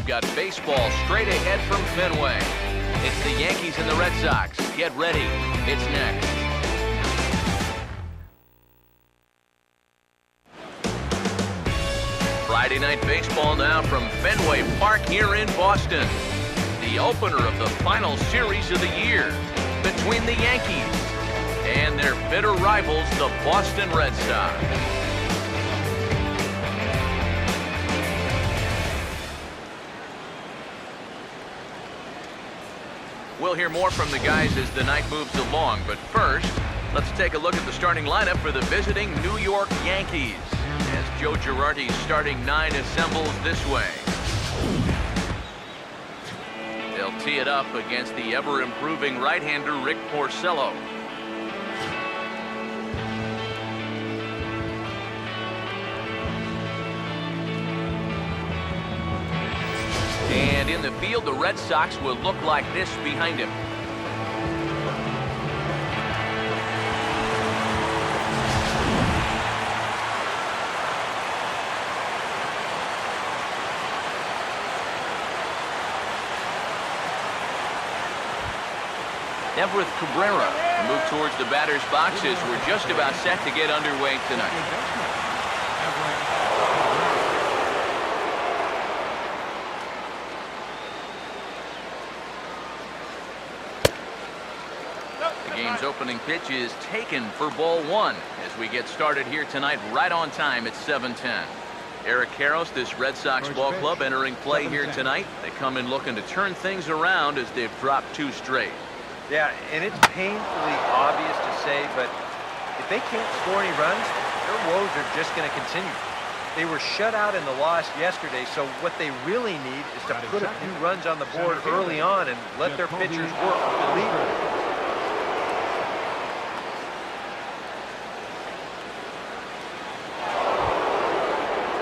got baseball straight ahead from Fenway. It's the Yankees and the Red Sox. Get ready. It's next. Friday night baseball now from Fenway Park here in Boston. The opener of the final series of the year between the Yankees and their bitter rivals, the Boston Red Sox. We'll hear more from the guys as the night moves along, but first, let's take a look at the starting lineup for the visiting New York Yankees as Joe Girardi's starting nine assembles this way. They'll tee it up against the ever-improving right-hander Rick Porcello. And in the field, the Red Sox will look like this behind him. Everett Cabrera will move towards the batter's boxes. We're just about set to get underway tonight. The game's opening pitch is taken for ball one as we get started here tonight right on time at 7:10. Eric Karros, this Red Sox ball club, entering play here tonight. They come in looking to turn things around as they've dropped two straight. Yeah, and it's painfully obvious to say, but if they can't score any runs, their woes are just going to continue. They were shut out in the loss yesterday, so what they really need is to put a few runs on the board early on and let their pitchers work with the lead.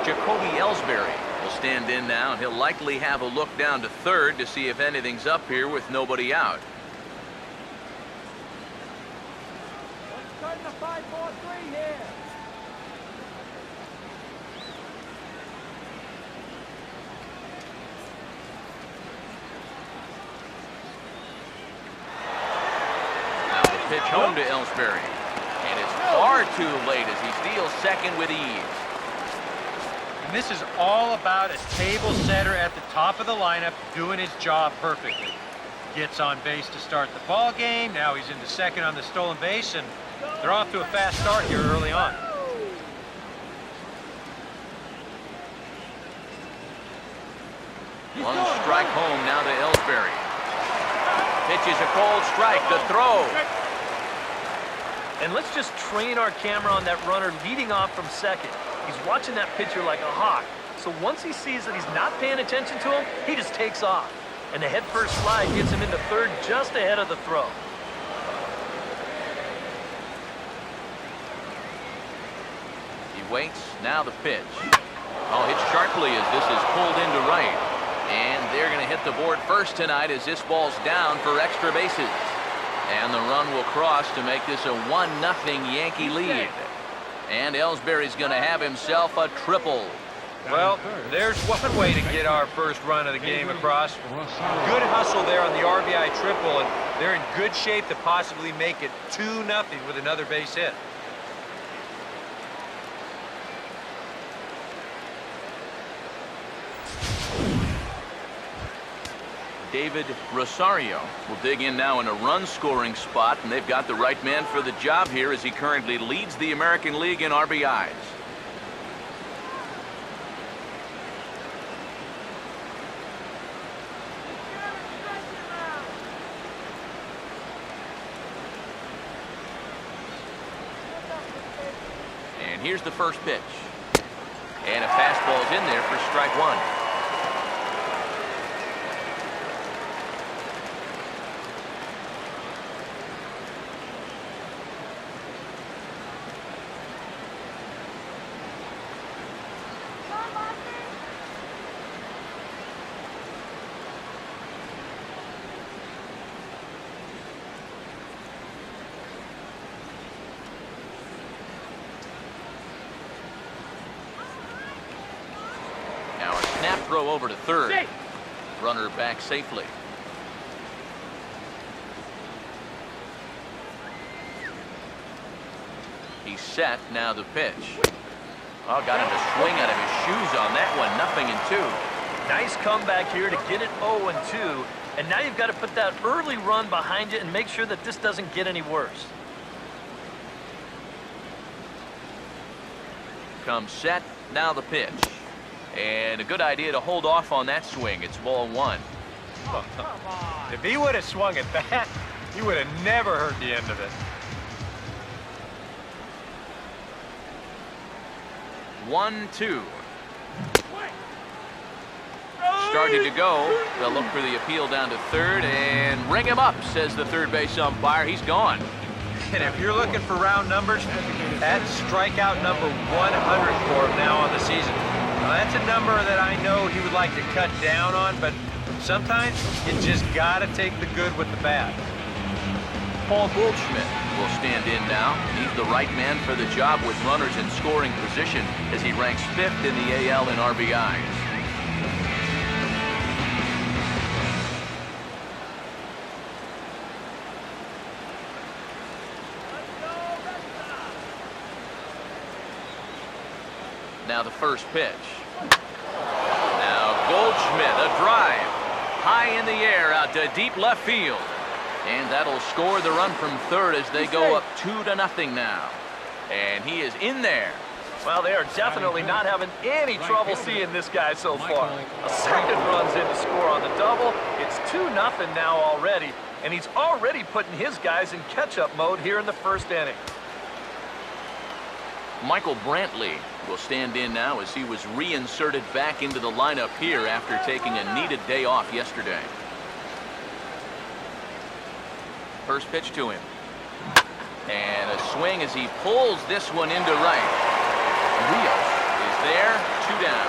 Jacoby Ellsbury will stand in now, and he'll likely have a look down to third to see if anything's up here with nobody out. Starting a 5-4-3 here. Now the pitch home to Ellsbury. And it's far too late as he steals second with ease. And this is all about a table setter at the top of the lineup doing his job perfectly. Gets on base to start the ball game. Now he's into second on the stolen base, and they're off to a fast start here early on. One strike home now to Ellsbury. Pitch is a cold strike. The throw. And let's just train our camera on that runner leading off from second. He's watching that pitcher like a hawk. So once he sees that he's not paying attention to him, he just takes off. And the head-first slide gets him into third just ahead of the throw. He waits. Now the pitch. Oh, hit sharply as this is pulled into right. And they're going to hit the board first tonight as this ball's down for extra bases. And the run will cross to make this a 1-0 Yankee lead. And Ellsbury's going to have himself a triple. Well, there's one way to get our first run of the game across. Good hustle there on the RBI triple, and they're in good shape to possibly make it 2-0 with another base hit. David Rosario will dig in now in a run-scoring spot, and they've got the right man for the job here as he currently leads the American League in RBIs. And here's the first pitch. And a fastball's in there for strike one. Snap throw over to third. Runner back safely. He's set. Now the pitch. Oh, got him to swing out of his shoes on that one. 0-2. Nice comeback here to get it 0-2. And now you've got to put that early run behind you and make sure that this doesn't get any worse. Comes set. Now the pitch. And a good idea to hold off on that swing. It's ball 1. If he would have swung at that, he would have never heard the end of it. 1-2. Started to go. They'll look for the appeal down to third and ring him up, says the third base umpire. He's gone. And if you're looking for round numbers, that's strikeout number 100 for him now on the season. Now, that's a number that I know he would like to cut down on, but sometimes you just got to take the good with the bad. Paul Goldschmidt will stand in now. He's the right man for the job with runners in scoring position as he ranks 5th in the AL in RBIs. Now the first pitch. Now Goldschmidt, a drive. High in the air out to deep left field. And that'll score the run from third as they go up 2-0 now. And he is in there. Well, they are definitely not having any trouble seeing this guy so far. A second run's in to score on the double. It's 2-0 now already. And he's already putting his guys in catch-up mode here in the first inning. Michael Brantley will stand in now as he was reinserted back into the lineup here after taking a needed day off yesterday. First pitch to him. And a swing as he pulls this one into right. Rios is there, 2 down.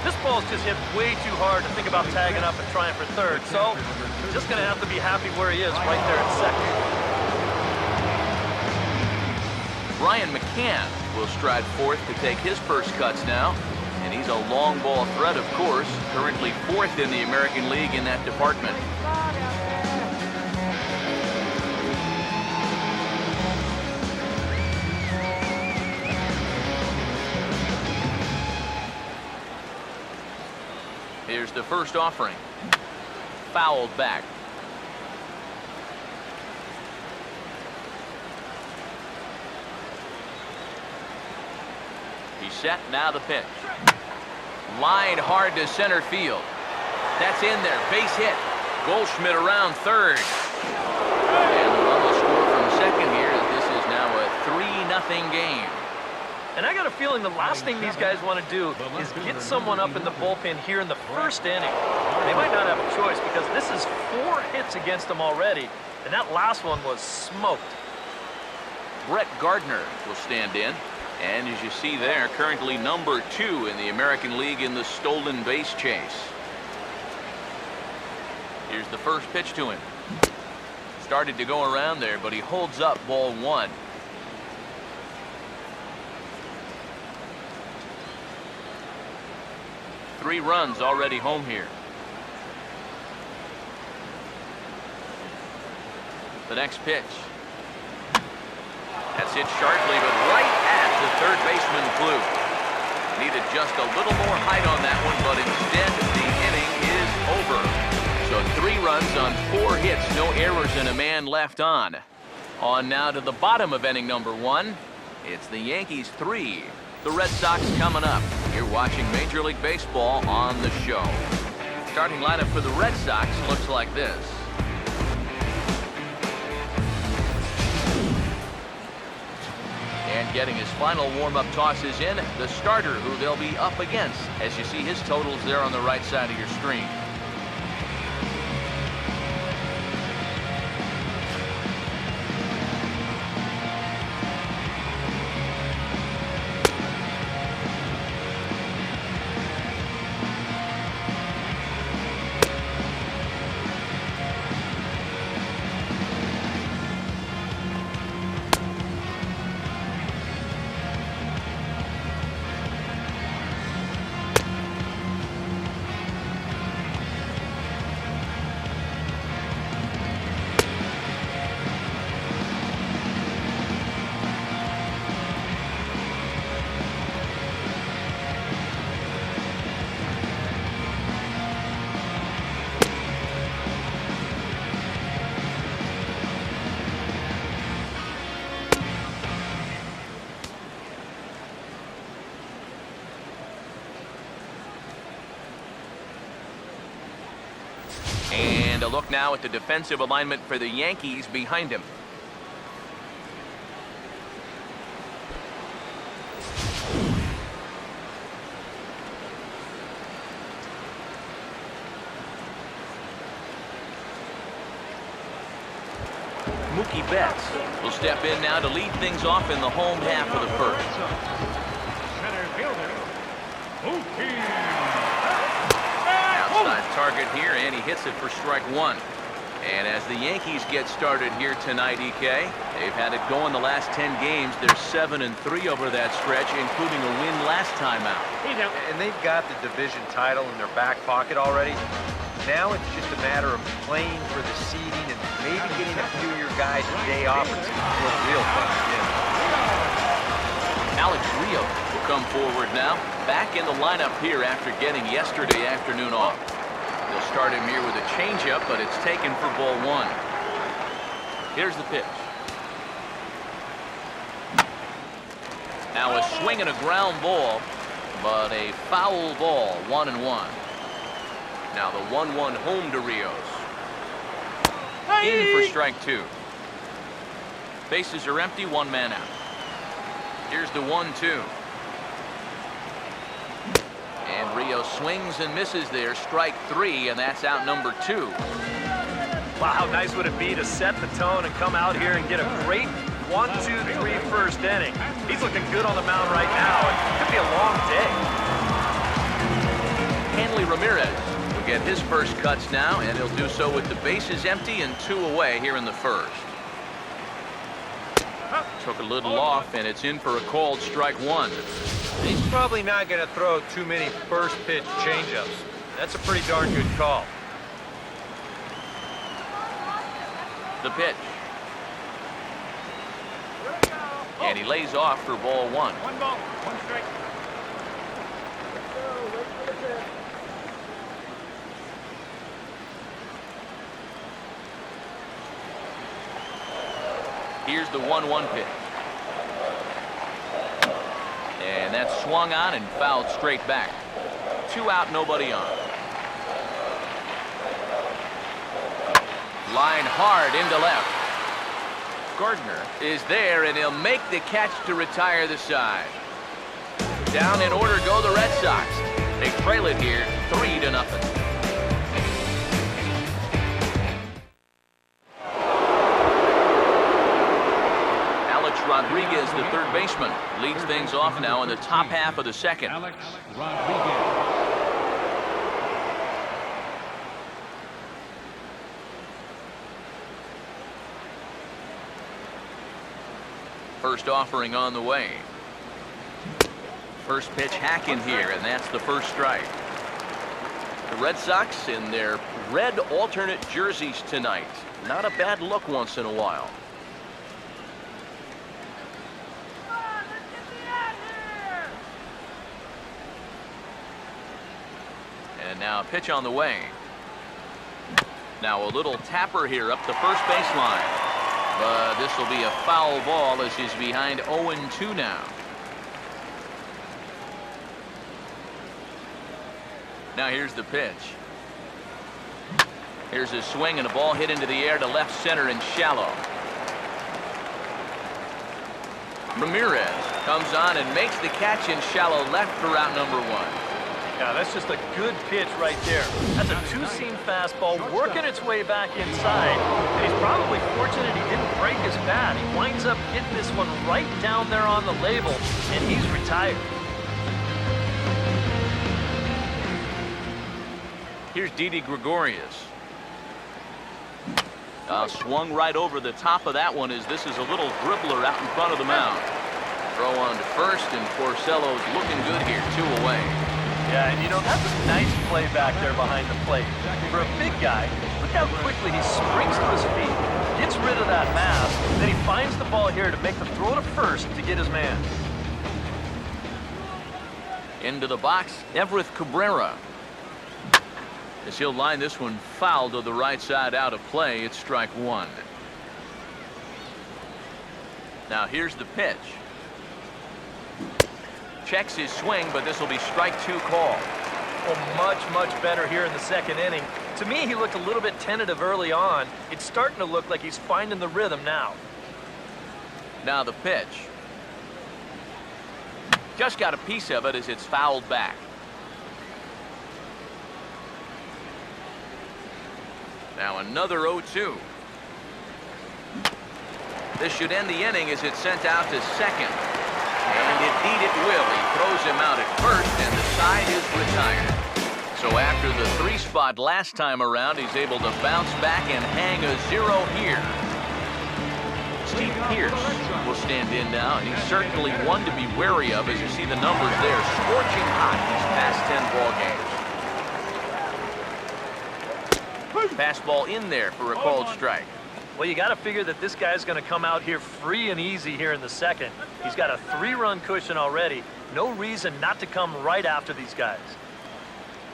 This ball's just hit way too hard to think about tagging up and trying for third, so just going to have to be happy where he is right there at second. Brian McCann will stride fourth to take his first cuts now. And he's a long ball threat, of course, currently 4th in the American League in that department. Here's the first offering. Fouled back. He's set. Now the pitch. Line hard to center field. That's in there. Base hit. Goldschmidt around third. And the run will score from second here. This is now a 3-0 game. And I got a feeling the last thing these guys want to do is get someone up in the bullpen here in the first inning. They might not have a choice because this is 4 hits against them already. And that last one was smoked. Brett Gardner will stand in. And as you see there, currently number 2 in the American League in the stolen base chase. Here's the first pitch to him. Started to go around there, but he holds up ball 1. Three runs already home here. The next pitch. That's hit sharply, but right at the third baseman Blue. Needed just a little more height on that one, but instead the inning is over. So 3 runs on 4 hits, no errors, and a man left on. On now to the bottom of inning number 1. It's the Yankees 3, the Red Sox coming up. You're watching Major League Baseball on the show. Starting lineup for the Red Sox looks like this. And getting his final warm-up tosses in, the starter who they'll be up against, as you see his totals there on the right side of your screen. And a look now at the defensive alignment for the Yankees behind him. Mookie Betts will step in now to lead things off in the home half of the first. Center fielder, Mookie. Outside target here, and he hits it for strike one. And as the Yankees get started here tonight, EK, they've had it going the last 10 games. They're 7-3 over that stretch, including a win last time out. And they've got the division title in their back pocket already. Now it's just a matter of playing for the seeding and maybe getting a few of your guys a day off and some real fun again. Alex Rios will come forward now, back in the lineup here after getting yesterday afternoon off. They'll start him here with a changeup, but it's taken for ball one. Here's the pitch. Now a swing and a ground ball, but a foul ball, 1-1. Now the 1-1 home to Rios. In for strike two. Bases are empty, one man out. Here's the 1-2. And Rios swings and misses there. Strike three, and that's out number two. Wow, how nice would it be to set the tone and come out here and get a great 1-2-3 first inning. He's looking good on the mound right now. It could be a long day. Hanley Ramirez will get his first cuts now, and he'll do so with the bases empty and two away here in the first. Took a little off, and it's in for a called strike one. He's probably not going to throw too many first pitch changeups. That's a pretty darn good call. The pitch. And he lays off for ball one. 1 ball, 1 strike. Here's the 1-1 pitch. And that's swung on and fouled straight back. 2 out, nobody on. Line hard into left. Gardner is there, and he'll make the catch to retire the side. Down in order go the Red Sox. They trail it here 3-0. Rodriguez, the third baseman, leads things off now in the top half of the second. Alex Rodriguez. First offering on the way. First pitch hack in here, and that's the first strike. The Red Sox in their red alternate jerseys tonight. Not a bad look once in a while. And now a pitch on the way. Now a little tapper here up the first baseline. But this will be a foul ball as he's behind 0-2 now. Now here's the pitch. Here's a swing and a ball hit into the air to left center and shallow. Ramirez comes on and makes the catch in shallow left for out number one. Yeah, that's just a good pitch right there. That's a two-seam fastball working its way back inside. And he's probably fortunate he didn't break his bat. He winds up getting this one right down there on the label, and he's retired. Here's Didi Gregorius. Swung right over the top of that one as this is a little dribbler out in front of the mound. Throw on to first, and Porcello's looking good here, 2 away. Yeah, and you know, that's a nice play back there behind the plate. For a big guy, look how quickly he springs to his feet, gets rid of that mass, then he finds the ball here to make the throw to first to get his man. Into the box, Everett Cabrera. As he'll line this one foul to the right side out of play, it's strike one. Now here's the pitch. Checks his swing, but this will be strike two call. Well, much better here in the second inning. To me, he looked a little bit tentative early on. It's starting to look like he's finding the rhythm now. Now the pitch. Just got a piece of it as it's fouled back. Now another 0-2. This should end the inning as it's sent out to second. And indeed it will. He throws him out at first, and the side is retired. So after the 3-spot last time around, he's able to bounce back and hang a 0 here. Steve Pierce will stand in now, and he's certainly one to be wary of as you see the numbers there. Scorching hot these past 10 ball games. Fastball in there for a called strike. Well, you got to figure that this guy's going to come out here free and easy here in the second. He's got a 3-run cushion already. No reason not to come right after these guys.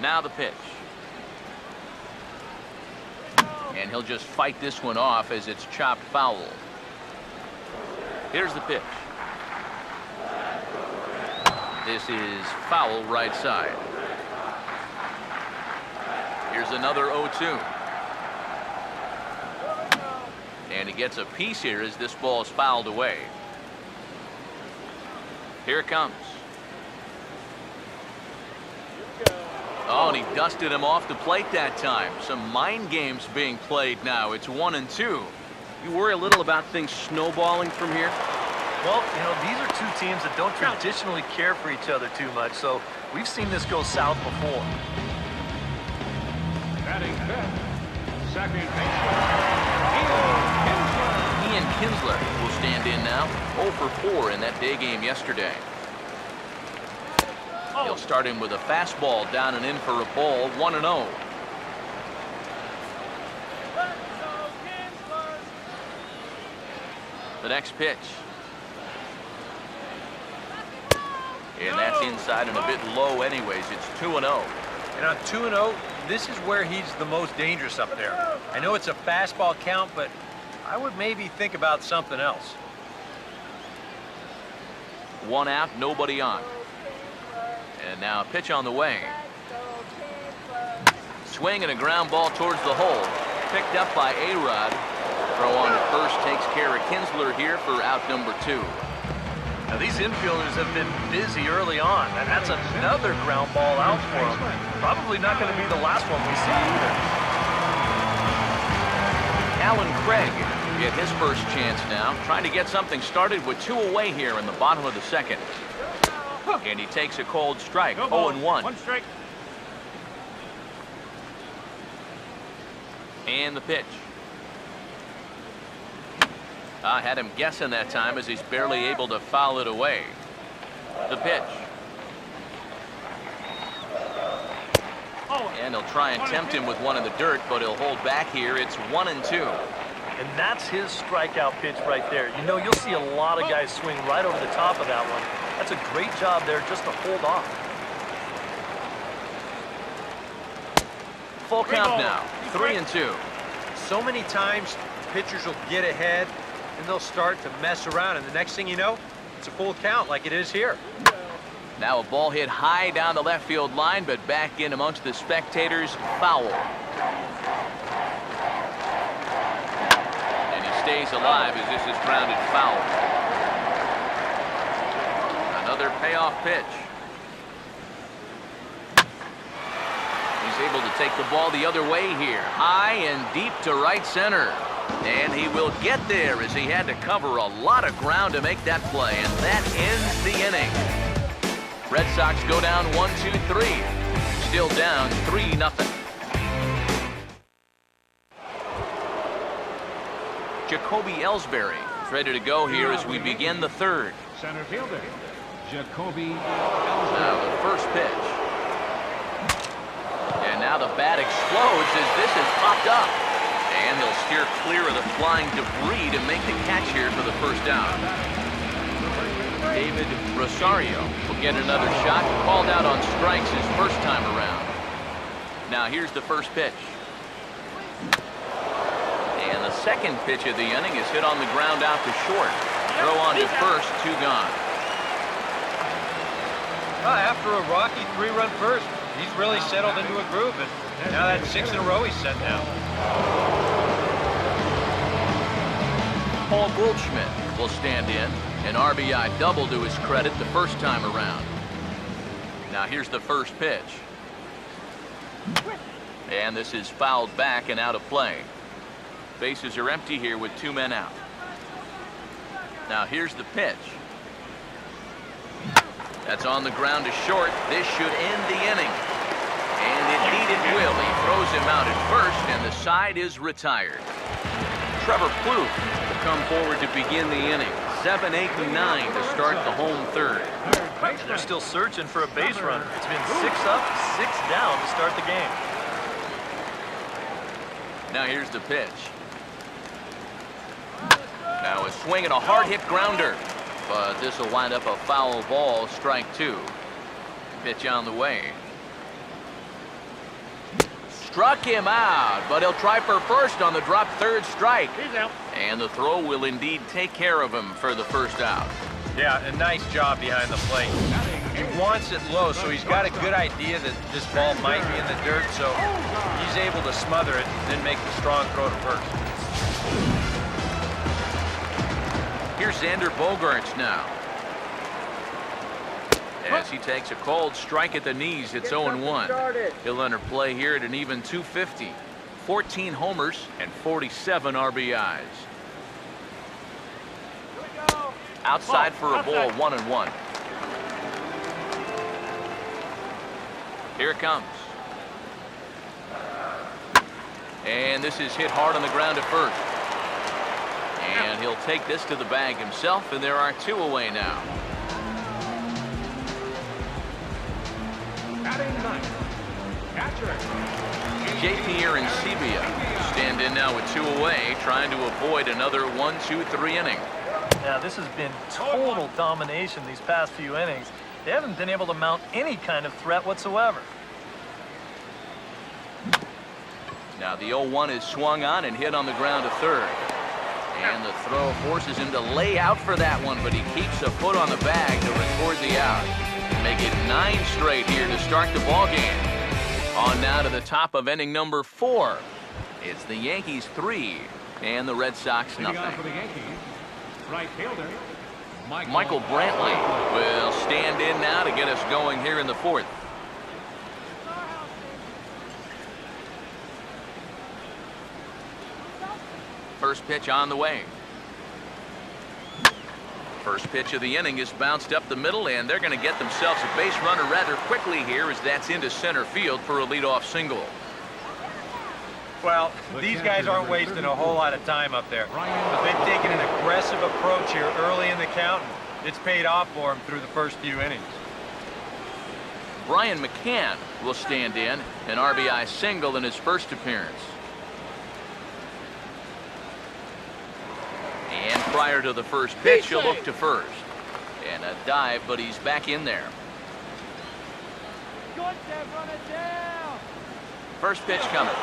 Now the pitch. And he'll just fight this one off as it's chopped foul. Here's the pitch. This is foul right side. Here's another 0-2. And he gets a piece here as this ball is fouled away. Here it comes. Oh, and he dusted him off the plate that time. Some mind games being played now. It's 1-2. You worry a little about things snowballing from here? Well, you know, these are two teams that don't traditionally care for each other too much, so we've seen this go south before. Batting fifth. Second Ian Kinsler will stand in now. 0 for 4 in that day game yesterday. He'll start him with a fastball down and in for a ball. 1-0. The next pitch. And that's inside and a bit low anyways. It's 2-0. And on 2-0, this is where he's the most dangerous up there. I know it's a fastball count, but I would maybe think about something else. 1 out, nobody on. And now a pitch on the way. Swing and a ground ball towards the hole. Picked up by A-Rod. Throw on to first takes care of Kinsler here for out number 2. Now, these infielders have been busy early on, and that's another ground ball out for them. Probably not going to be the last one we see either. Alan Craig get his first chance now, trying to get something started with 2 away here in the bottom of the second. And he takes a cold strike. 0-1. 1 strike. And the pitch. I had him guessing that time as he's barely able to foul it away. The pitch. And he'll try and tempt him with one in the dirt, but he'll hold back here. It's 1-2. And that's his strikeout pitch right there. You know, you'll see a lot of guys swing right over the top of that one. That's a great job there just to hold off. Full count now. 3-2. So many times pitchers will get ahead and they'll start to mess around, and the next thing you know, it's a full count like it is here. Now a ball hit high down the left field line, but back in amongst the spectators. Foul. And he stays alive as this is grounded foul. Another payoff pitch. He's able to take the ball the other way here. High and deep to right center. And he will get there as he had to cover a lot of ground to make that play. And that ends the inning. Red Sox go down 1-2-3. Still down 3-0. Jacoby Ellsbury is ready to go here as we begin the third. Center fielder, Jacoby. Now the first pitch. And now the bat explodes as this is popped up. And he'll steer clear of the flying debris to make the catch here for the first down. David Rosario will get another shot. Called out on strikes his first time around. Now here's the first pitch. And the second pitch of the inning is hit on the ground out to short. Throw on to first, 2 gone. After a rocky 3-run first, He's really settled into a groove, and now that's 6 in a row he's set now. Paul Goldschmidt will stand in. An RBI double to his credit the first time around. Now here's the first pitch. And this is fouled back and out of play. Bases are empty here with 2 men out. Now here's the pitch. That's on the ground to short. This should end the inning. And indeed it will. He throws him out at first, and the side is retired. Trevor Plouffe will come forward to begin the inning. 7, 8, and 9 to start the home third. And they're still searching for a base runner. It's been 6 up, 6 down to start the game. Now here's the pitch. Now a swing and a hard hit grounder. But this will wind up a foul ball, strike 2. Pitch on the way. Struck him out, but he'll try for first on the drop third strike. He's out. And the throw will indeed take care of him for the first out. Yeah, a nice job behind the plate. He wants it low, so he's got a good idea that this ball might be in the dirt, so he's able to smother it and then make the strong throw to first. Here's Xander Bogaerts now. As he takes a cold strike at the knees, it's 0-1. He'll enter play here at an even 250. 14 homers and 47 RBIs. Outside for a ball, 1-1. Here it comes. And this is hit hard on the ground at first. And he'll take this to the bag himself, and there are 2 away now. Batting ninth, catcher. J.P. and Sebia stand in now with 2 away, trying to avoid another 1-2-3 inning. Yeah, this has been total domination these past few innings. They haven't been able to mount any kind of threat whatsoever. Now the 0-1 is swung on and hit on the ground to third. And the throw forces him to lay out for that one, but he keeps a foot on the bag to record the out. Make it 9 straight here to start the ball game. On now to the top of inning number 4. It's the Yankees 3 and the Red Sox Leading off for nothing. the Yankees, right fielder, Michael Brantley will stand in now to get us going here in the 4th. First pitch on the way. First pitch of the inning is bounced up the middle, and they're going to get themselves a base runner rather quickly here, as that's into center field for a leadoff single. Well, these guys aren't wasting a whole lot of time up there. But they've taken an aggressive approach here early in the count. It's paid off for them through the first few innings. Brian McCann will stand in, an RBI single in his first appearance. And prior to the first pitch, he'll look to first. And a dive, but he's back in there. First pitch coming.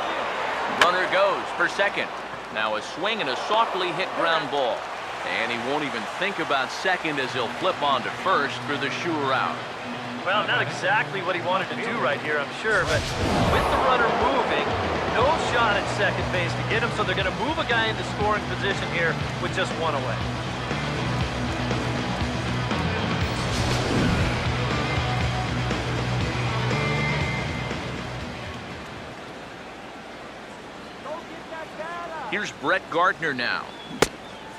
Runner goes for second. Now a swing and a softly hit ground ball. And he won't even think about second as he'll flip on to first for the sure out. Well, not exactly what he wanted to do right here, I'm sure, but with the runner moving, no shot at second base to get him, so they're going to move a guy into scoring position here with just 1 away. Here's Brett Gardner now.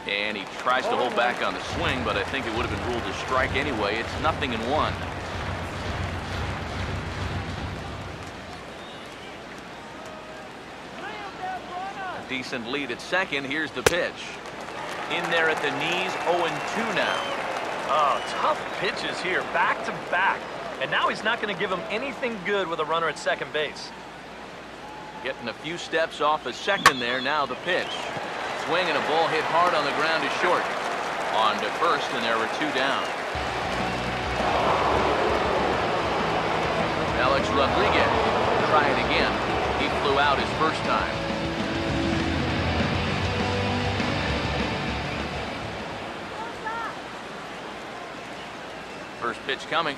And he tries to hold back on the swing, but I think it would have been ruled a strike anyway. It's 0-1. A decent lead at second. Here's the pitch. In there at the knees, 0-2 now. Oh, tough pitches here, back to back. And now he's not going to give him anything good with a runner at second base. Getting a few steps off a second there. Now the pitch. Swing and a ball hit hard on the ground to short. On to first, and there were 2 down. Alex Rodriguez will try it again. He flew out his first time. First pitch coming.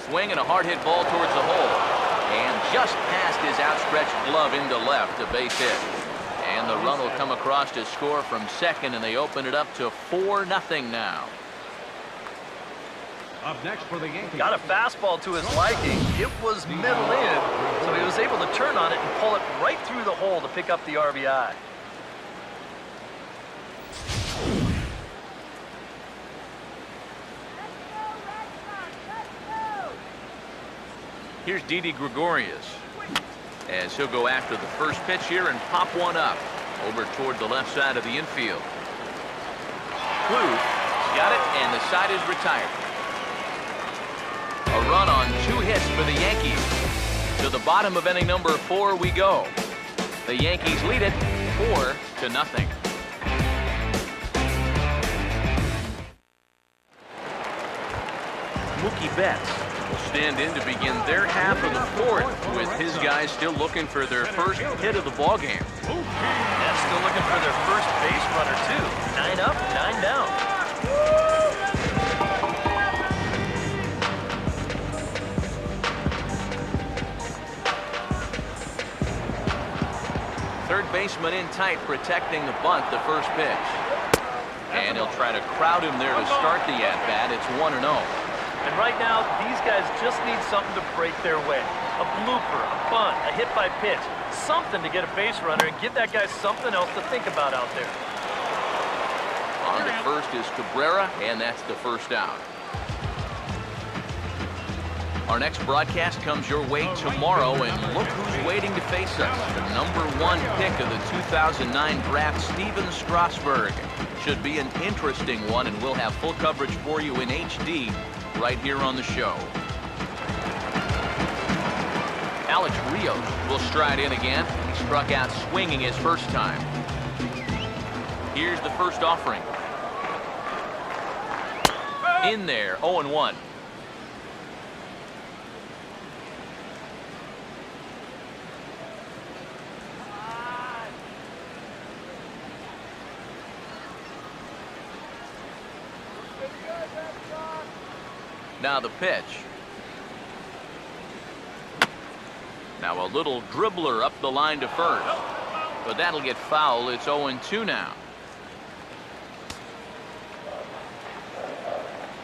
swing and a hard hit ball towards the hole. And just past his outstretched glove into left, a base hit. And the run will come across to score from second, and they open it up to 4-0 now. Up next for the Yankees. Got a fastball to his liking. It was middle in, so he was able to turn on it and pull it right through the hole to pick up the RBI. Here's Didi Gregorius as he'll go after the first pitch here and pop one up over toward the left side of the infield. Kluth got it, and the side is retired. A run on 2 hits for the Yankees. To the bottom of inning number 4 we go. The Yankees lead it 4-0. Mookie Betts will stand in to begin their half of the 4th, with his guys still looking for their first hit of the ballgame. And still looking for their first base runner, too. 9 up, 9 down. Third baseman in tight, protecting the bunt, the first pitch. And he'll try to crowd him there to start the at-bat. It's 1-0. And right now, these guys just need something to break their way. A blooper, a bunt, a hit by pitch. Something to get a base runner and give that guy something else to think about out there. On to first is Cabrera, and that's the first out. Our next broadcast comes your way tomorrow, and look who's waiting to face us. The #1 pick of the 2009 draft, Steven Strasburg. Should be an interesting one, and we'll have full coverage for you in HD right here on the show. Alex Rios will stride in again. He struck out swinging his first time. Here's the first offering. In there, 0-1. Now the pitch. Now a little dribbler up the line to first. But that'll get foul. It's 0-2 now.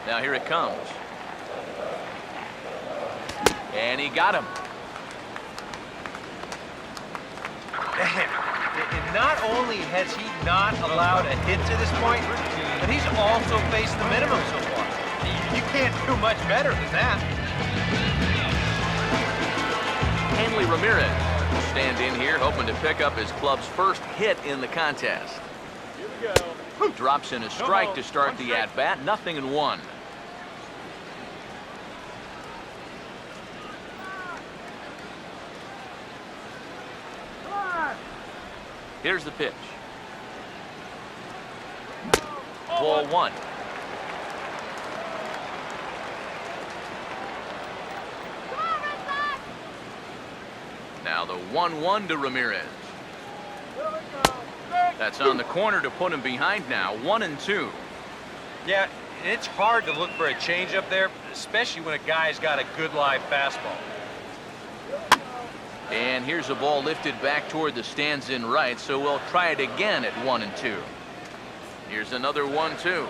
Now here it comes. And he got him. And not only has he not allowed a hit to this point, but he's also faced the minimum so far. You can't do much better than that. Hanley Ramirez will stand in here, hoping to pick up his club's first hit in the contest. Here we go. Drops in a strike to start the at-bat. 0-1. Here's the pitch. Ball 1. Now the 1-1 to Ramirez. That's on the corner to put him behind now. 1-2. Yeah, it's hard to look for a changeup there, especially when a guy's got a good live fastball. And here's a ball lifted back toward the stands in right, so we'll try it again at 1-2. Here's another 1-2.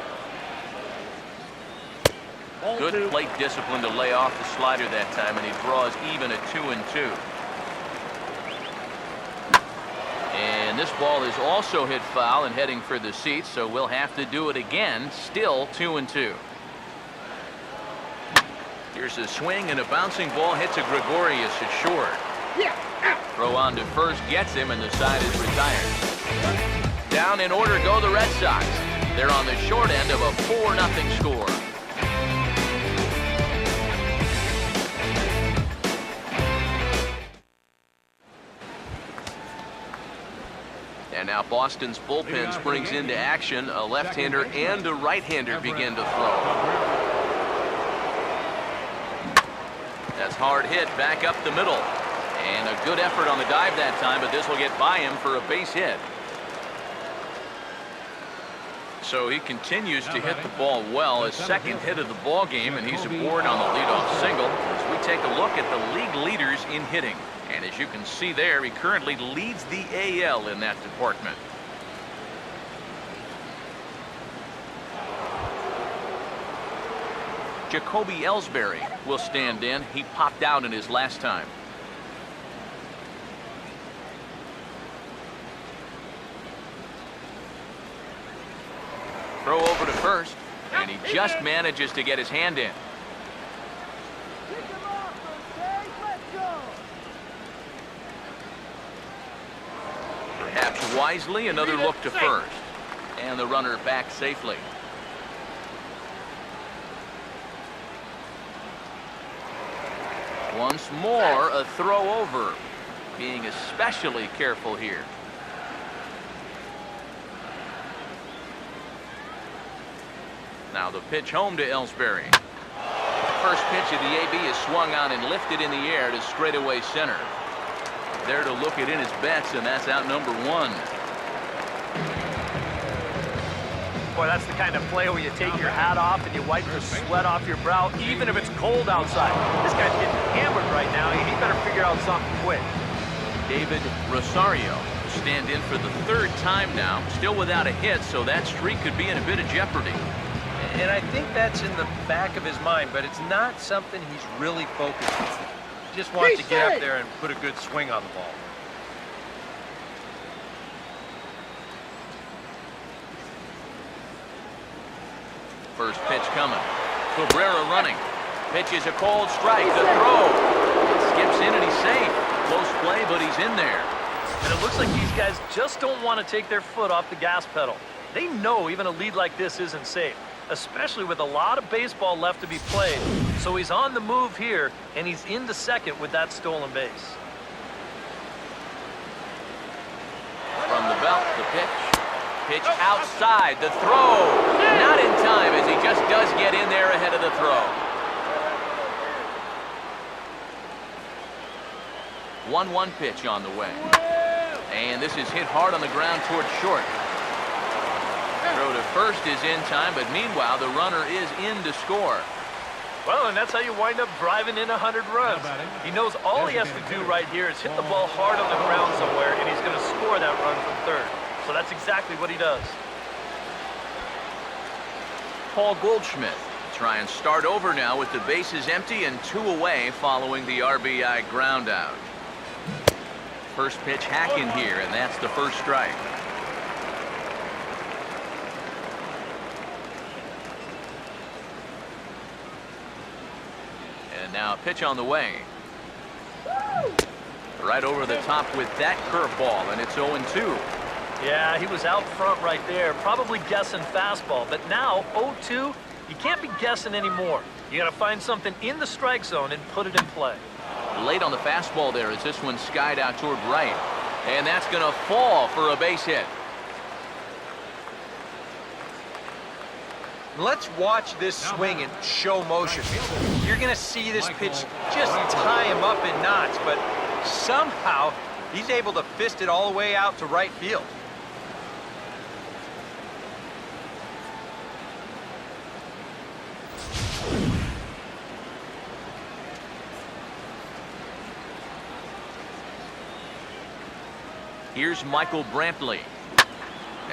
Good plate discipline to lay off the slider that time, and he draws even at 2-2. And this ball is also hit foul and heading for the seats, so we'll have to do it again. Still 2-2. Here's a swing, and a bouncing ball hits a Gregorius at short. Throw on to first gets him, and the side is retired. Down in order go the Red Sox. They're on the short end of a 4-0 score. And now Boston's bullpen springs into action. A left-hander and a right-hander begin to throw. That's hard hit back up the middle. And a good effort on the dive that time, but this will get by him for a base hit. So he continues to hit the ball well. His second hit of the ball game, and he's aboard on the leadoff single. As we take a look at the league leaders in hitting. And as you can see there, he currently leads the AL in that department. Jacoby Ellsbury will stand in. He popped out in his last time. Throw over to first, and he just manages to get his hand in. Perhaps wisely, another look to first. And the runner back safely. Once more, a throw over. Being especially careful here. Now the pitch home to Ellsbury. First pitch of the AB is swung on and lifted in the air to straightaway center. There to look it in his bets, and that's out number one. Boy, that's the kind of play where you take your hat off and you wipe the sweat off your brow, even if it's cold outside. This guy's getting hammered right now. He better figure out something quick. David Rosario will stand in for the third time now, still without a hit, so that streak could be in a bit of jeopardy. And I think that's in the back of his mind, but it's not something he's really focused on. He just wants to get up there and put a good swing on the ball. First pitch coming. Cabrera running. Pitch is a cold strike. The throw. Skips in and he's safe. Close play, but he's in there. And it looks like these guys just don't want to take their foot off the gas pedal. They know even a lead like this isn't safe, especially with a lot of baseball left to be played. So he's on the move here, and he's into second with that stolen base. From the belt, the pitch. Pitch outside. The throw. Not in time, as he just does get in there ahead of the throw. 1-1 pitch on the way. And this is hit hard on the ground toward short. Throw to first is in time, but meanwhile, the runner is in to score. Well, and that's how you wind up driving in 100 runs. He knows all he has to do right here is hit the ball hard on the ground somewhere, and he's going to score that run from third. So that's exactly what he does. Paul Goldschmidt will try and start over now with the bases empty and 2 away following the RBI ground out. First pitch hack in here, and that's the first strike. And now a pitch on the way. Right over the top with that curveball, and it's 0-2. Yeah, he was out front right there, probably guessing fastball. But now, 0-2, you can't be guessing anymore. You got to find something in the strike zone and put it in play. Late on the fastball there as this one skied out toward right. And that's going to fall for a base hit. Let's watch this swing in show motion. You're going to see this pitch just tie him up in knots, but somehow he's able to fist it all the way out to right field. Here's Michael Brantley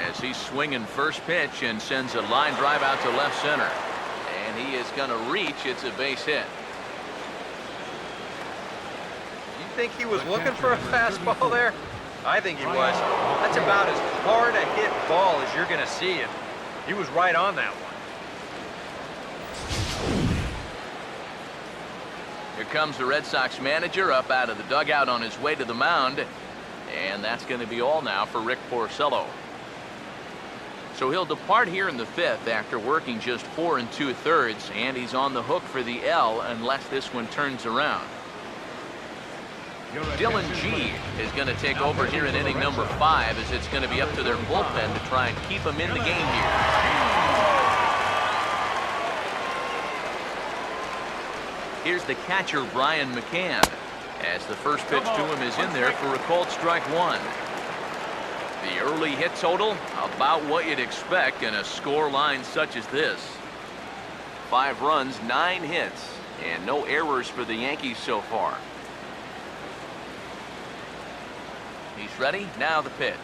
as he's swinging first pitch and sends a line drive out to left center. And he is going to reach. It's a base hit. You think he was looking for a fastball there? I think he was. That's about as hard a hit ball as you're going to see, and he was right on that one. Here comes the Red Sox manager up out of the dugout on his way to the mound. And that's going to be all now for Rick Porcello. So he'll depart here in the 5th after working just 4 2/3, and he's on the hook for the L unless this one turns around. Dylan G is going to take over here in inning number 5, as it's going to be up to their bullpen to try and keep him in the game here. Here's the catcher, Brian McCann, as the first pitch to him is in there for a called strike 1. The early hit total, about what you'd expect in a score line such as this. 5 runs, 9 hits, and no errors for the Yankees so far. He's ready. Now the pitch.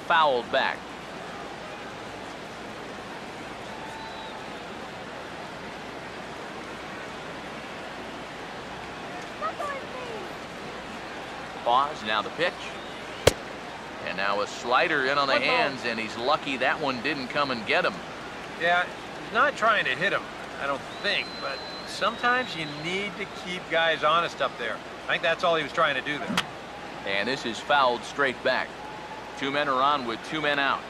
Fouled back. Pause. Now the pitch. And now a slider in on the hands, and he's lucky that one didn't come and get him. Yeah, he's not trying to hit him, I don't think, but sometimes you need to keep guys honest up there. I think that's all he was trying to do there. And this is fouled straight back. 2 men are on with 2 men out.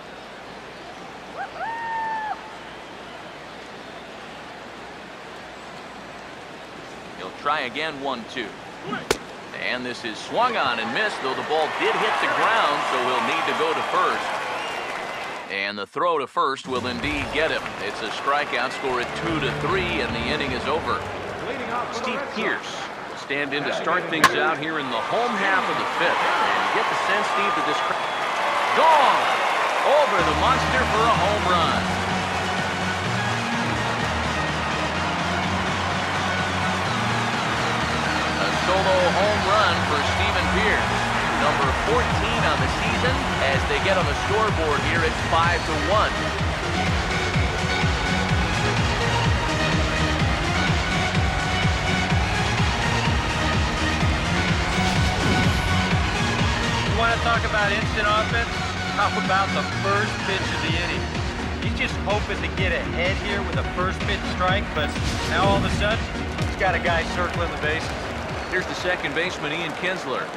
He'll try again, 1-2. And this is swung on and missed, though the ball did hit the ground, so he'll need to go to first. And the throw to first will indeed get him. It's a strikeout, score at 2-3, and the inning is over. Steve Pearce will stand in to start things out here in the home half of the 5th. And you get the sense, Steve, that this gone over the monster for a home run. A solo home run for Steven Pearce, number 14 on the season. As they get on the scoreboard here, it's 5-1. You want to talk about instant offense? How about the first pitch of the inning? He's just hoping to get ahead here with a first pitch strike, but now all of a sudden, he's got a guy circling the bases. Here's the second baseman, Ian Kinsler.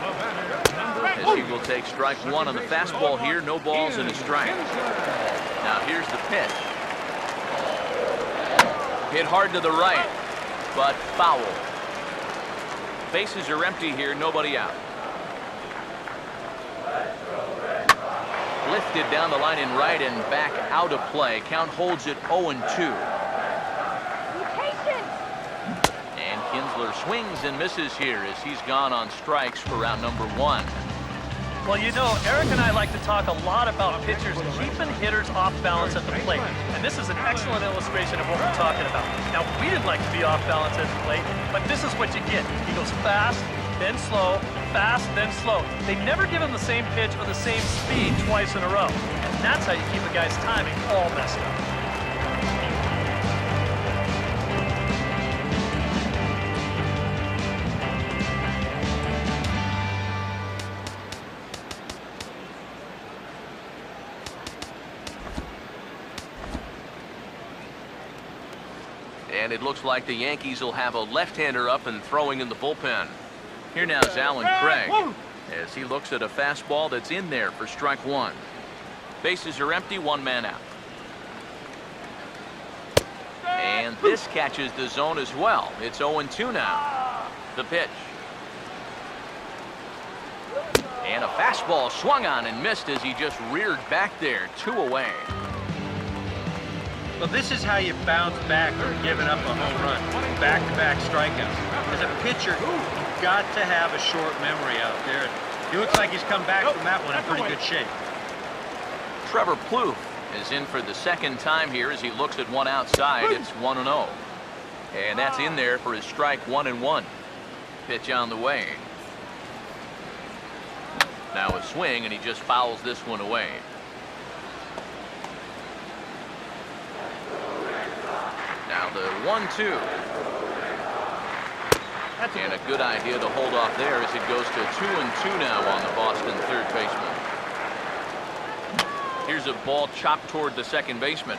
As he will take strike 1 on the fastball here. No balls and a strike. Now here's the pitch. Hit hard to the right, but foul. Bases are empty here. Nobody out. Lifted down the line in right and back out of play. Count holds it 0-2. And Kinsler swings and misses here as he's gone on strikes for round number 1. Well, you know, Eric and I like to talk a lot about pitchers keeping hitters off balance at the plate. And this is an excellent illustration of what we're talking about. Now, we didn't like to be off balance at the plate, but this is what you get. He goes fast, then slow, fast, then slow. They never give him the same pitch or the same speed twice in a row. And that's how you keep a guy's timing all messed up. And it looks like the Yankees will have a left-hander up and throwing in the bullpen. Here now is Alan Craig as he looks at a fastball that's in there for strike 1. Bases are empty, 1 man out. And this catches the zone as well. It's 0-2 now. The pitch. And a fastball swung on and missed as he just reared back there. 2 away. Well, this is how you bounce back from giving up a home run. Back-to-back strikeouts. As a pitcher, you've got to have a short memory out there. He looks like he's come back from that one in pretty good shape. Trevor Plouffe is in for the second time here as he looks at one outside. It's 1-0. And that's in there for his strike 1-1. Pitch on the way. Now a swing, and he just fouls this one away. Now the 1-2. And a good idea to hold off there as it goes to 2-2 now on the Boston third baseman. Here's a ball chopped toward the second baseman.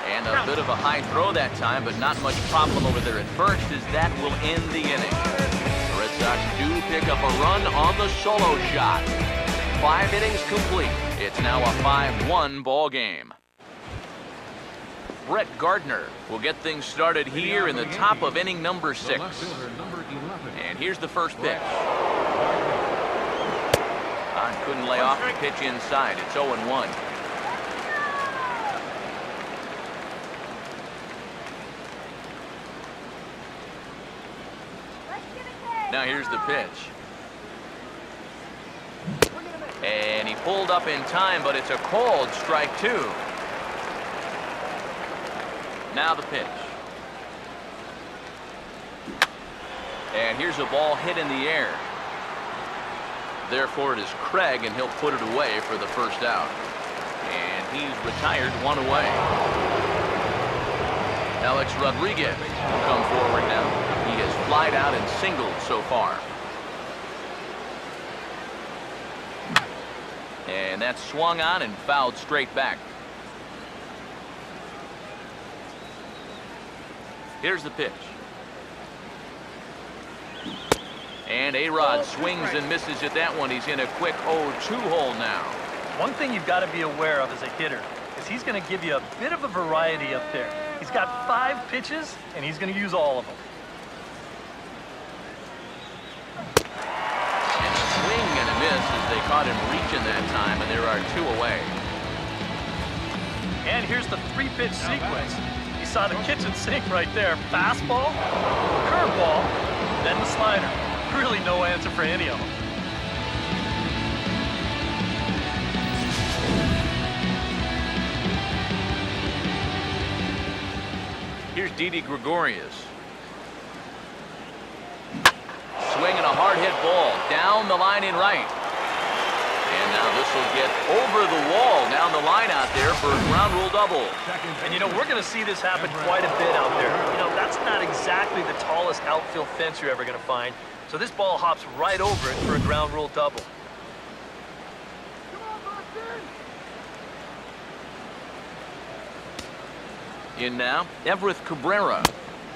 And a bit of a high throw that time, but not much problem over there at first as that will end the inning. The Red Sox do pick up a run on the solo shot. 5 innings complete. It's now a 5-1 ball game. Brett Gardner will get things started here in the top of inning number 6. And here's the first pitch. Couldn't lay off the pitch inside. It's 0-1. Now here's the pitch. And he pulled up in time, but it's a called strike 2. Now the pitch. And here's a ball hit in the air. Therefore, it is Craig, and he'll put it away for the first out. And he's retired 1 away. Alex Rodriguez will come forward now. He has flied out and singled so far. And that's swung on and fouled straight back. Here's the pitch. And A-Rod swings and misses at that one. He's in a quick 0-2 hole now. One thing you've got to be aware of as a hitter is he's going to give you a bit of a variety up there. He's got 5 pitches, and he's going to use all of them. And a swing and a miss as they caught him reaching that time, and there are 2 away. And here's the 3-pitch sequence. You saw the kitchen sink right there. Fastball, curveball, then the slider. Really no answer for any of them. Here's Didi Gregorius. Swinging a hard hit ball down the line in right. And now this will get over the wall down the line out there for a ground rule double. And you know, we're going to see this happen quite a bit out there. You know, that's not exactly the tallest outfield fence you're ever going to find. So this ball hops right over it for a ground rule double. In now, Everett Cabrera.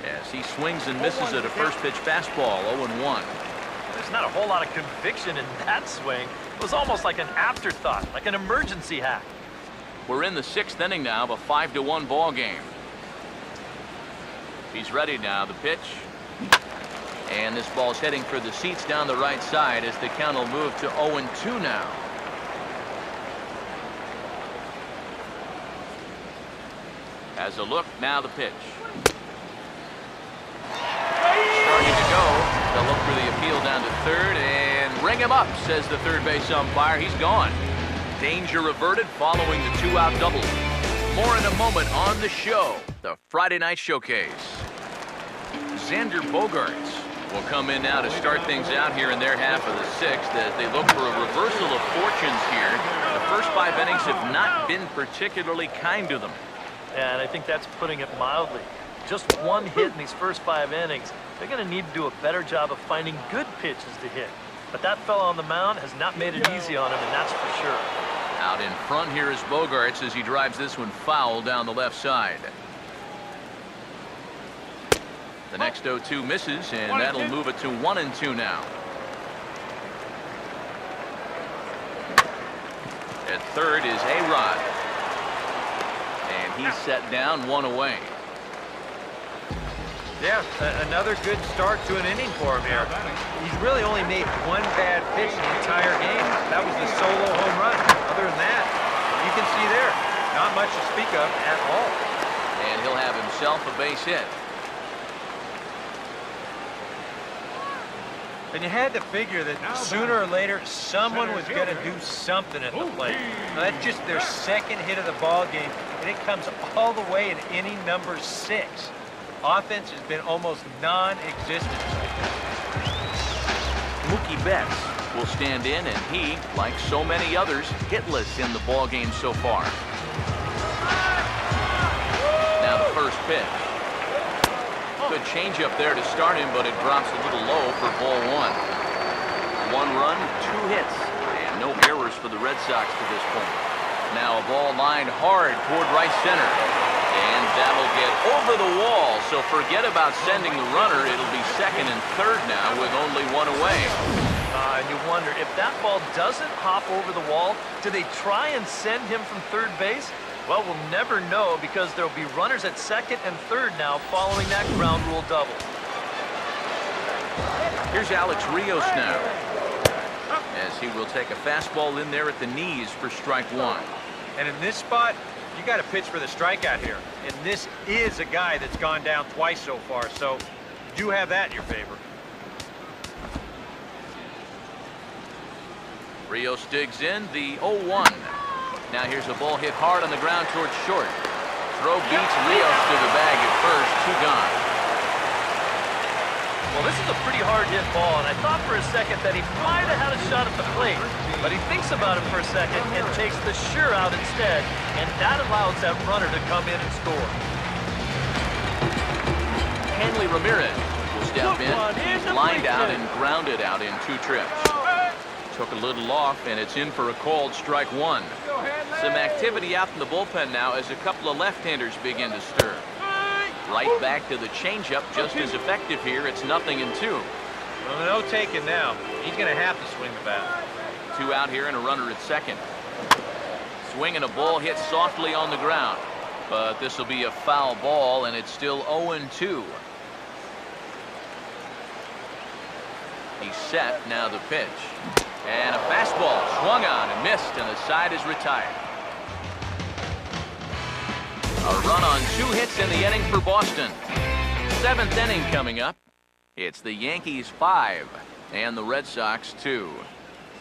As he swings and misses at a first pitch fastball, 0-1. There's not a whole lot of conviction in that swing. It was almost like an afterthought, like an emergency hack. We're in the 6th inning now of a 5-1 ball game. He's ready now, the pitch. And this ball's heading for the seats down the right side as the count will move to 0-2 now. As a look, now the pitch. Starting to go. They'll look for the appeal down to third and ring him up, says the third base umpire. He's gone. Danger averted following the 2-out double. More in a moment on the show, the Friday Night Showcase. Xander Bogaerts will come in now to start things out here in their half of the 6th as they look for a reversal of fortunes here. The first 5 innings have not been particularly kind to them. And I think that's putting it mildly. Just 1 hit in these first 5 innings. They're going to need to do a better job of finding good pitches to hit. But that fella on the mound has not made it easy on him, and that's for sure. Out in front here is Bogaerts as he drives this one foul down the left side. The next 0-2 misses, and that'll move it to 1-2 now. At third is A-Rod. And he's set down 1 away. Yeah, another good start to an inning for him here. He's really only made 1 bad pitch in the entire game. That was the solo home run. Other than that, you can see there, not much to speak of at all. And he'll have himself a base hit. And you had to figure that sooner or later, someone was going to do something at the plate. Now, that's just their 2nd hit of the ball game, and it comes all the way in inning number 6. Offense has been almost non-existent. Mookie Betts will stand in, and he, like so many others, hitless in the ball game so far. Now the first pitch. Good changeup there to start him, but it drops a little low for ball 1. 1 run, 2 hits, and no errors for the Red Sox to this point. Now a ball lined hard toward right center. And that'll get over the wall, so forget about sending the runner. It'll be 2nd and 3rd now with only 1 away. And you wonder, if that ball doesn't hop over the wall, do they try and send him from third base? Well, we'll never know because there'll be runners at 2nd and 3rd now following that ground rule double. Here's Alex Rios now, as he will take a fastball in there at the knees for strike 1. And in this spot, you got to pitch for the strikeout here. And this is a guy that's gone down twice so far, so you have that in your favor. Rios digs in, the 0-1. Now here's a ball hit hard on the ground towards short. Throw beats Rios to the bag at first, 2 gone. Well, this is a pretty hard hit ball, and I thought for a second that he might have had a shot at the plate. But he thinks about it for a second and takes the sure out instead, and that allows that runner to come in and score. Hanley Ramirez will step in. He's lined out and grounded out in 2 trips. Took a little off, and it's in for a called strike 1. Some activity out in the bullpen now as a couple of left-handers begin to stir. Right back to the changeup, just as effective here. It's 0-2. Well, no taking now. He's going to have to swing the bat. 2 out here and a runner at second. Swinging a ball hit softly on the ground. But this will be a foul ball, and it's still 0-2. He's set, now the pitch. And a fastball swung on and missed, and the side is retired. A run on 2 hits in the inning for Boston. 7th inning coming up. It's the Yankees 5 and the Red Sox 2.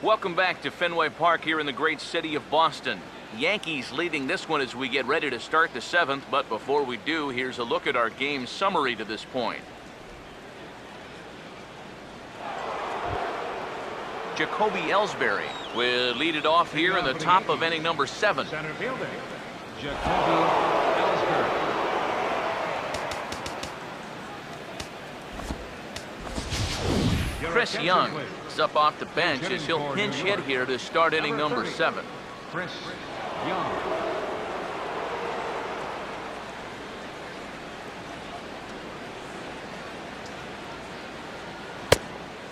Welcome back to Fenway Park here in the great city of Boston. Yankees leading this one as we get ready to start the 7th, but before we do, here's a look at our game summary to this point. Jacoby Ellsbury will lead it off here in the top of inning number 7. Center fielder, Jacoby Ellsbury. Chris Young is up off the bench as he'll pinch hit here to start inning number 7. Chris Young.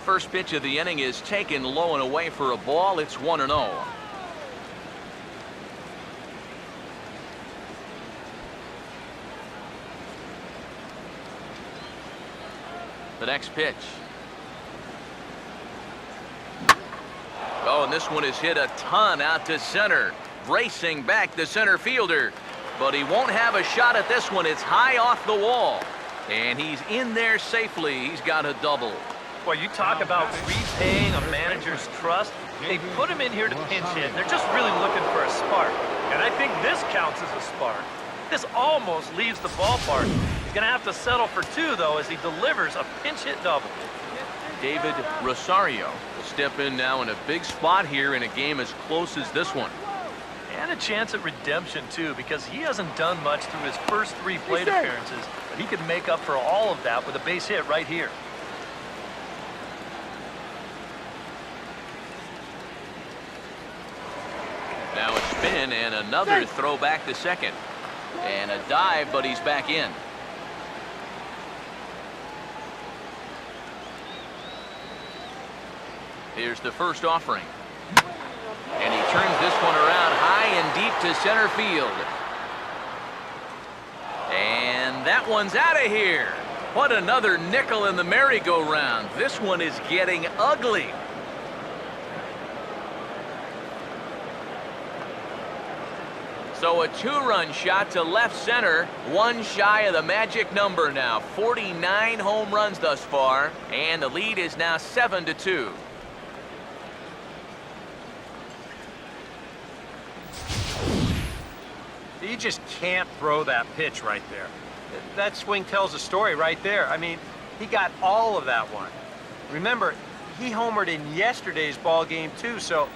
First pitch of the inning is taken low and away for a ball. It's 1-0. The next pitch. Oh, and this one is hit a ton out to center. Racing back the center fielder. But he won't have a shot at this one. It's high off the wall. And he's in there safely. He's got a double. Well, you talk about repaying a manager's trust. They put him in here to pinch hit. They're just really looking for a spark. And I think this counts as a spark. This almost leaves the ballpark. He's going to have to settle for 2, though, as he delivers a pinch hit double. David Rosario will step in now in a big spot here in a game as close as this one. And a chance at redemption, too, because he hasn't done much through his first 3 plate appearances. But he could make up for all of that with a base hit right here. Now a spin and another throw back to second. And a dive, but he's back in. Here's the first offering. And he turns this one around high and deep to center field. And that one's out of here. What another nickel in the merry-go-round. This one is getting ugly. So a 2-run shot to left center, 1 shy of the magic number now. 49 home runs thus far, and the lead is now 7-2. You just can't throw that pitch right there. That swing tells a story right there. I mean, he got all of that one. Remember, he homered in yesterday's ball game too, so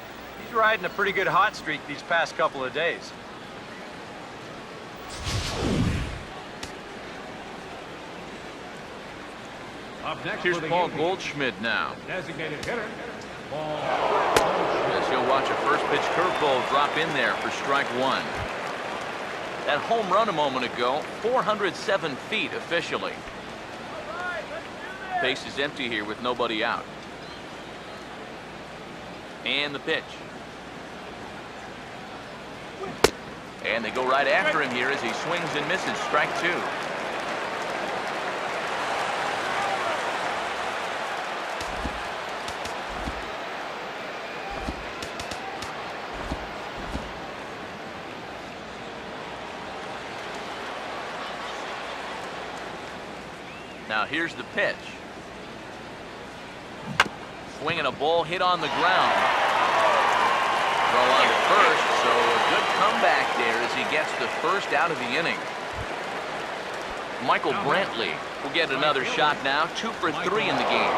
he's riding a pretty good hot streak these past couple of days. Up next Here's for the Paul Yankees, Goldschmidt now. designated hitter, Paul. As he'll watch a first pitch curveball drop in there for strike 1. That home run a moment ago, 407 feet officially. Base is empty here with nobody out. And the pitch. And they go right after him here as he swings and misses. Strike 2. Now here's the pitch. Swinging a ball hit on the ground. Throw on to first, so a good comeback there as he gets the first out of the inning. Michael Brantley will get another shot now, 2 for 3 in the game.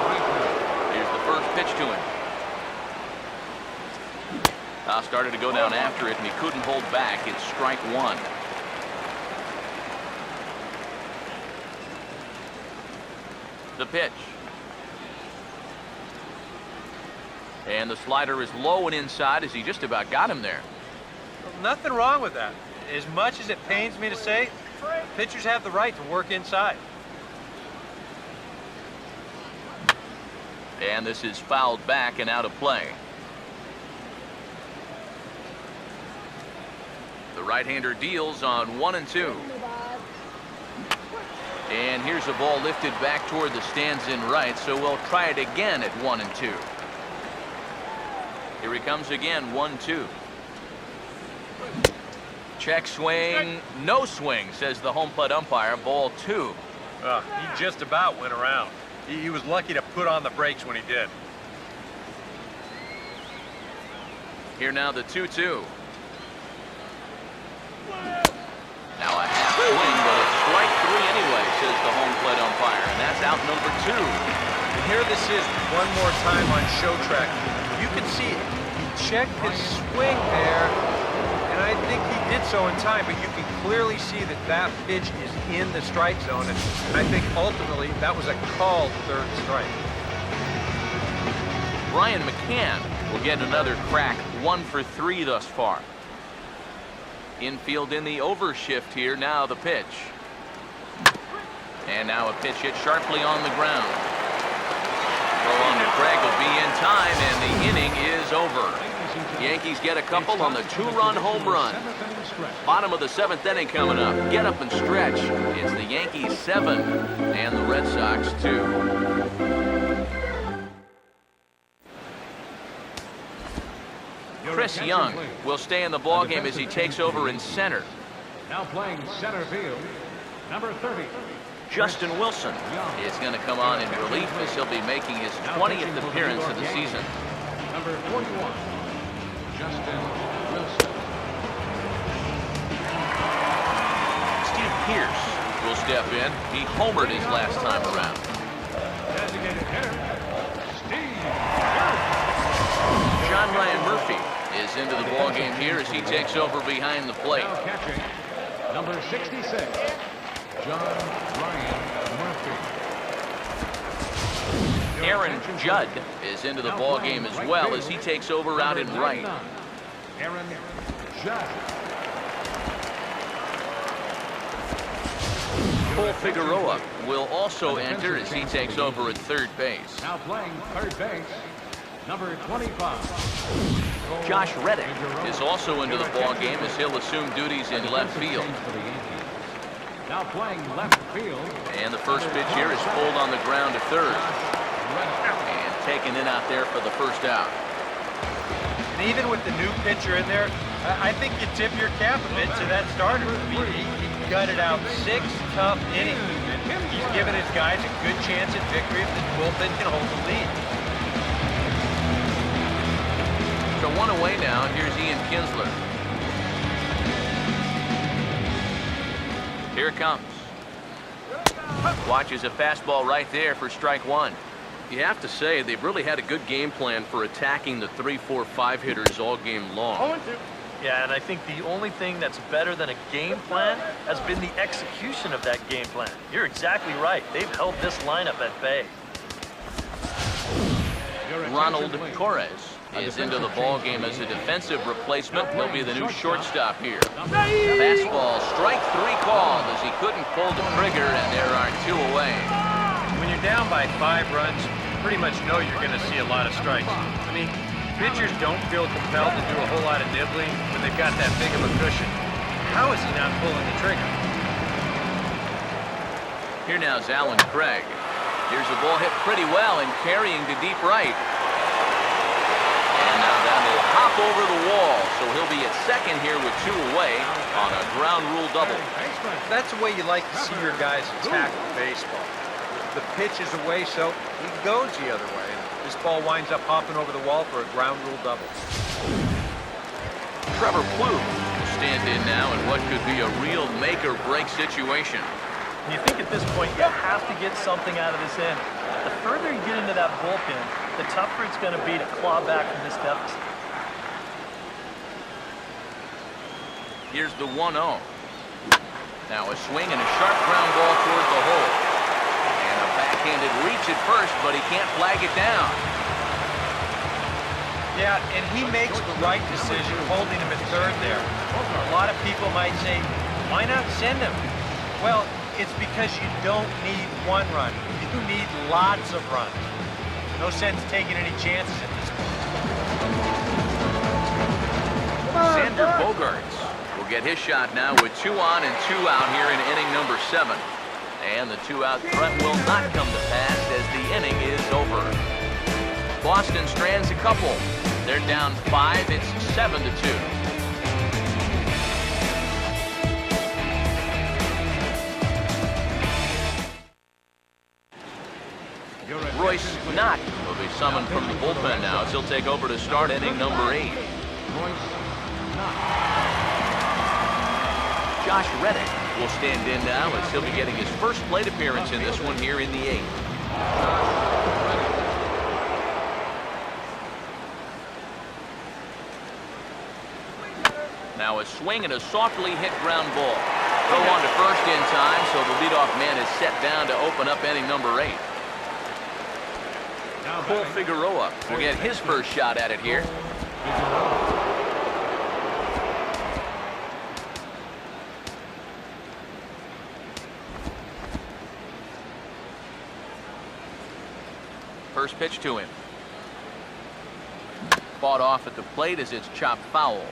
Here's the first pitch to him. Started to go down after it, and he couldn't hold back. It's strike 1. The pitch. And the slider is low and inside as he just about got him there. Well, nothing wrong with that. As much as it pains me to say, pitchers have the right to work inside. And this is fouled back and out of play. The right-hander deals on 1 and 2. And here's a ball lifted back toward the stands in right, so we'll try it again at 1 and 2. Here he comes again, 1-2. Check swing, no swing, says the home plate umpire. Ball 2. He just about went around. He was lucky to put on the brakes when he did. Here now the 2-2. Now a half swing, but it's strike 3 anyway, says the home plate umpire, and that's out number 2. And here this is one more time on show track. You can see it. He checked his swing there, and I think he did so in time, but you can clearly see that that pitch is in the strike zone, and I think ultimately that was a called third strike. Brian McCann will get another crack, 1 for 3 thus far. Infield in the overshift here. Now the pitch. And now a pitch hit sharply on the ground. Throw on to Craig will be in time, and the inning is over. Yankees get a couple on the 2-run home run. Bottom of the 7th inning coming up. Get up and stretch. It's the Yankees 7 and the Red Sox 2. Chris Young will stay in the ballgame as he takes over in center. Now playing center field, number 30. Justin Wilson is going to come on in relief as he'll be making his 20th appearance of the season. Number 41, Justin Wilson. Steve Pearce will step in. He homered his last time around. Designated hitter, Steve Pearce. John Ryan Murphy is into the ballgame here as he takes over behind the plate. Now catching, number 66, John Ryan Murphy. Aaron Judd is into the ballgame as well as he takes over out in right. Aaron Judd. Cole Figueroa will also enter as he takes over at third base. Now playing third base, number 25. Josh Reddick is also into the ballgame as he'll assume duties in left field. Now playing left field. And the first pitch here is pulled on the ground to third. And taken in out there for the first out. And even with the new pitcher in there, I think you tip your cap a bit to that starter. I mean, he gutted out 6 tough innings. He's given his guys a good chance at victory if the bullpen can hold the lead. So 1 away now, and here's Ian Kinsler. Here it comes. Watches a fastball right there for strike 1. You have to say they've really had a good game plan for attacking the 3, 4, 5 hitters all game long. Yeah, and I think the only thing that's better than a game plan has been the execution of that game plan. You're exactly right. They've held this lineup at bay. Ronald Torres is into the ballgame as a defensive replacement. He'll be the new shortstop here. Fastball, strike 3 called as he couldn't pull the trigger, and there are 2 away. When you're down by 5 runs, you pretty much know you're going to see a lot of strikes. I mean, pitchers don't feel compelled to do a whole lot of nibbling when they've got that big of a cushion. How is he not pulling the trigger? Here now is Alan Craig. Here's the ball hit pretty well and carrying to deep right. And now that will hop over the wall, so he'll be at second here with 2 away on a ground rule double. That's the way you like to see your guys attack baseball. The pitch is away, so he goes the other way. This ball winds up hopping over the wall for a ground rule double. Trevor Plouffe will stand in now in what could be a real make-or-break situation. And you think at this point you have to get something out of this inning. The further you get into that bullpen, the tougher it's going to be to claw back from this deficit. Here's the 1-0. Now a swing and a sharp ground ball towards the hole. And a backhanded reach at first, but he can't flag it down. Yeah, and he makes the right decision holding him at third there. A lot of people might say, why not send him? Well, it's because you don't need one run. You need lots of runs. No sense taking any chances at this point. Xander Bogaerts will get his shot now with 2 on and 2 out here in inning number 7. And the 2-out threat will not come to pass as the inning is over. Boston strands a couple. They're down 5. It's 7-2. Royce Knott will be summoned from the bullpen now as he'll take over to start inning number 8. Josh Reddick will stand in now as he'll be getting his first plate appearance in this one here in the 8th. Now a swing and a softly hit ground ball. Throw on to first in time, so the leadoff man is set down to open up inning number 8. Cole Figueroa will get his first shot at it here. First pitch to him. Fought off at the plate as it's chopped foul.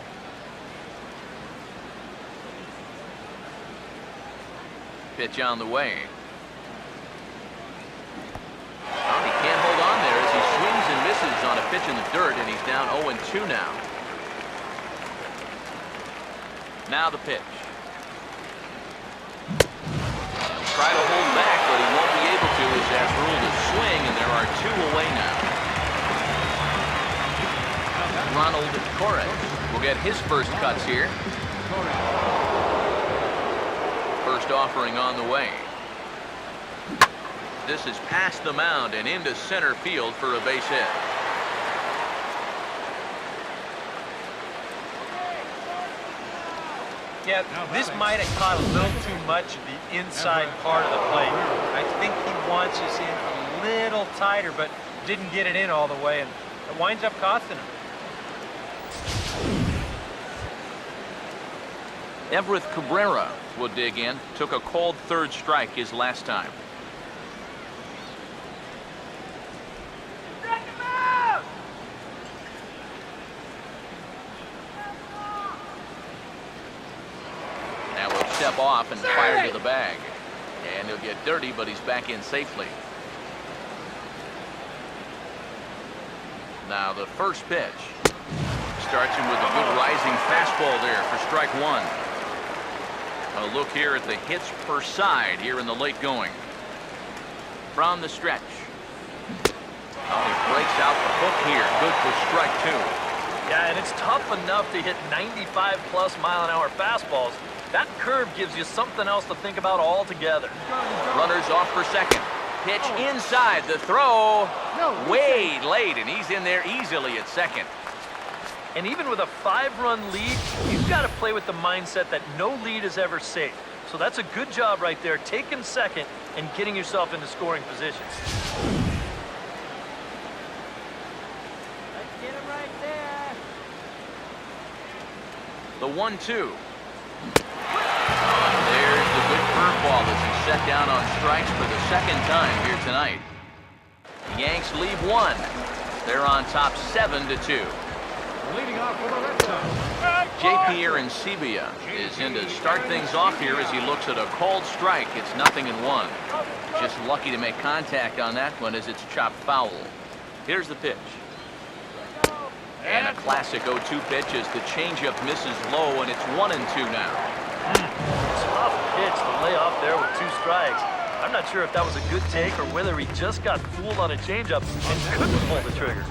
Pitch on the way. He can't hold on there as he swings and misses on a pitch in the dirt, and he's down 0-2 now. Now the pitch. Try to hold back, but he won't be able to as that's ruled a swing, and there are 2 away now. Ronald Torres will get his first cuts here. First offering on the way. This is past the mound and into center field for a base hit. Yeah, this might have caught a little too much of the inside part of the plate. I think he wants us in a little tighter, but didn't get it in all the way, and it winds up costing him. Everett Cabrera will dig in. Took a called third strike his last time. Now he'll step off and fire to the bag. And he'll get dirty, but he's back in safely. Now the first pitch. Starts him with a good rising fastball there for strike 1. A look here at the hits per side here in the late going. From the stretch. He breaks out the hook here. Good for strike 2. Yeah, and it's tough enough to hit 95+ mile-an-hour fastballs. That curve gives you something else to think about altogether. Runners off for second. Pitch inside. The throw way late, and he's in there easily at second. And even with a 5-run lead, you've got to play with the mindset that no lead is ever safe. So that's a good job right there, taking second and getting yourself into scoring positions. Let's get him right there. The 1-2. There's the good curveball as he's set down on strikes for the second time here tonight. The Yanks leave 1. They're on top 7-2. Leading off for the Redsox. J.P. Arancibia is in to start things off here as he looks at a called strike. It's 0-1. Just lucky to make contact on that one as it's chopped foul. Here's the pitch. And a classic 0-2 pitch as the changeup misses low, and it's 1-2 now. Tough pitch to lay off there with 2 strikes. I'm not sure if that was a good take or whether he just got fooled on a changeup and couldn't pull the trigger.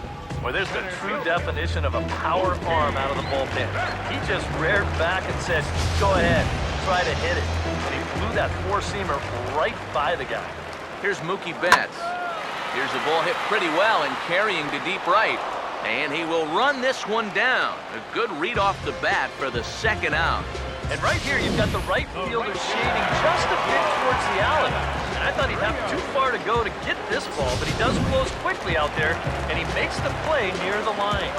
Boy, there's the true definition of a power arm out of the bullpen. He just reared back and said, go ahead, try to hit it. And he blew that four-seamer right by the guy. Here's Mookie Betts. Here's the ball hit pretty well and carrying to deep right. And he will run this one down. A good read off the bat for the second out. And right here, you've got the right fielder shading just a bit towards the alley. And I thought he'd have too far to go to get this ball, but he does close quickly out there, and he makes the play near the line.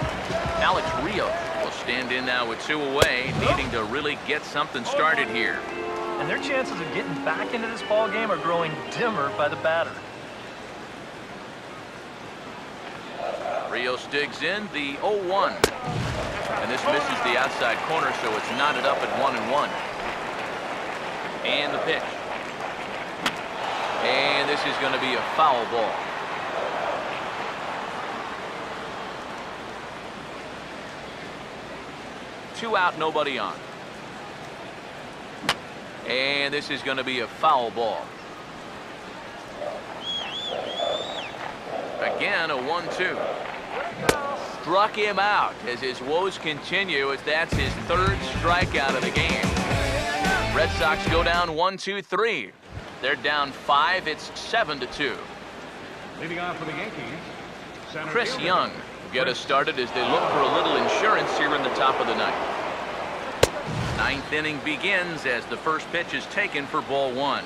Alex Rios will stand in now with 2 away, needing to really get something started here. And their chances of getting back into this ball game are growing dimmer by the batter. Rios digs in the 0-1. And this misses the outside corner, so it's knotted up at 1-1. And the pitch. And this is going to be a foul ball. Two out, nobody on. And this is going to be a foul ball. Again, a 1-2. Struck him out as his woes continue, as that's his 3rd strikeout of the game. Red Sox go down 1-2-3. They're down 5. It's 7-2. Leading off for the Yankees, center Chris fielder, Young will get us started as they look for a little insurance here in the top of the 9th. 9th inning begins as the first pitch is taken for ball 1.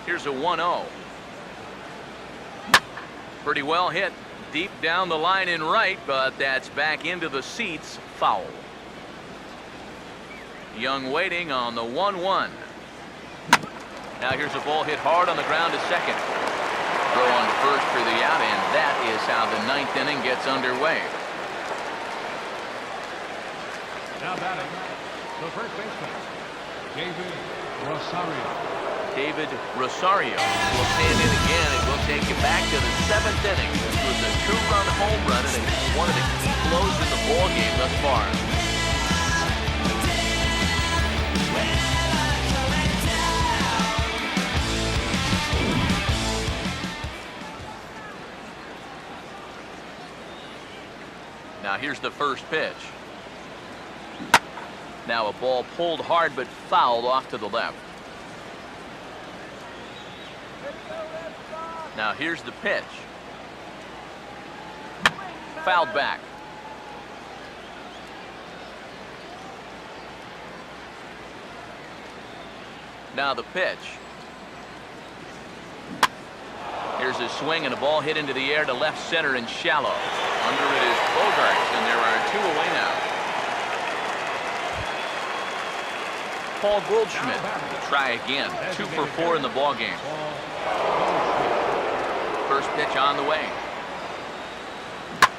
Here's a 1-0. Pretty well hit deep down the line in right, but that's back into the seats. Foul. Young waiting on the 1-1. Now here's a ball hit hard on the ground to second. Throw on to first for the out, and that is how the 9th inning gets underway. now batting, the first baseman, David Rosario. David Rosario will stand in again, and we'll take you back to the 7th inning. This was a 2-run home run, and it's one of the key blows in the ball game thus far. Now here's the first pitch. Now a ball pulled hard but fouled off to the left. Now here's the pitch. Fouled back. Now the pitch. Here's a swing and a ball hit into the air to left center and shallow. Under it is Bogarts, and there are 2 away now. Paul Goldschmidt will try again. 2 for 4 in the ball game. First pitch on the way.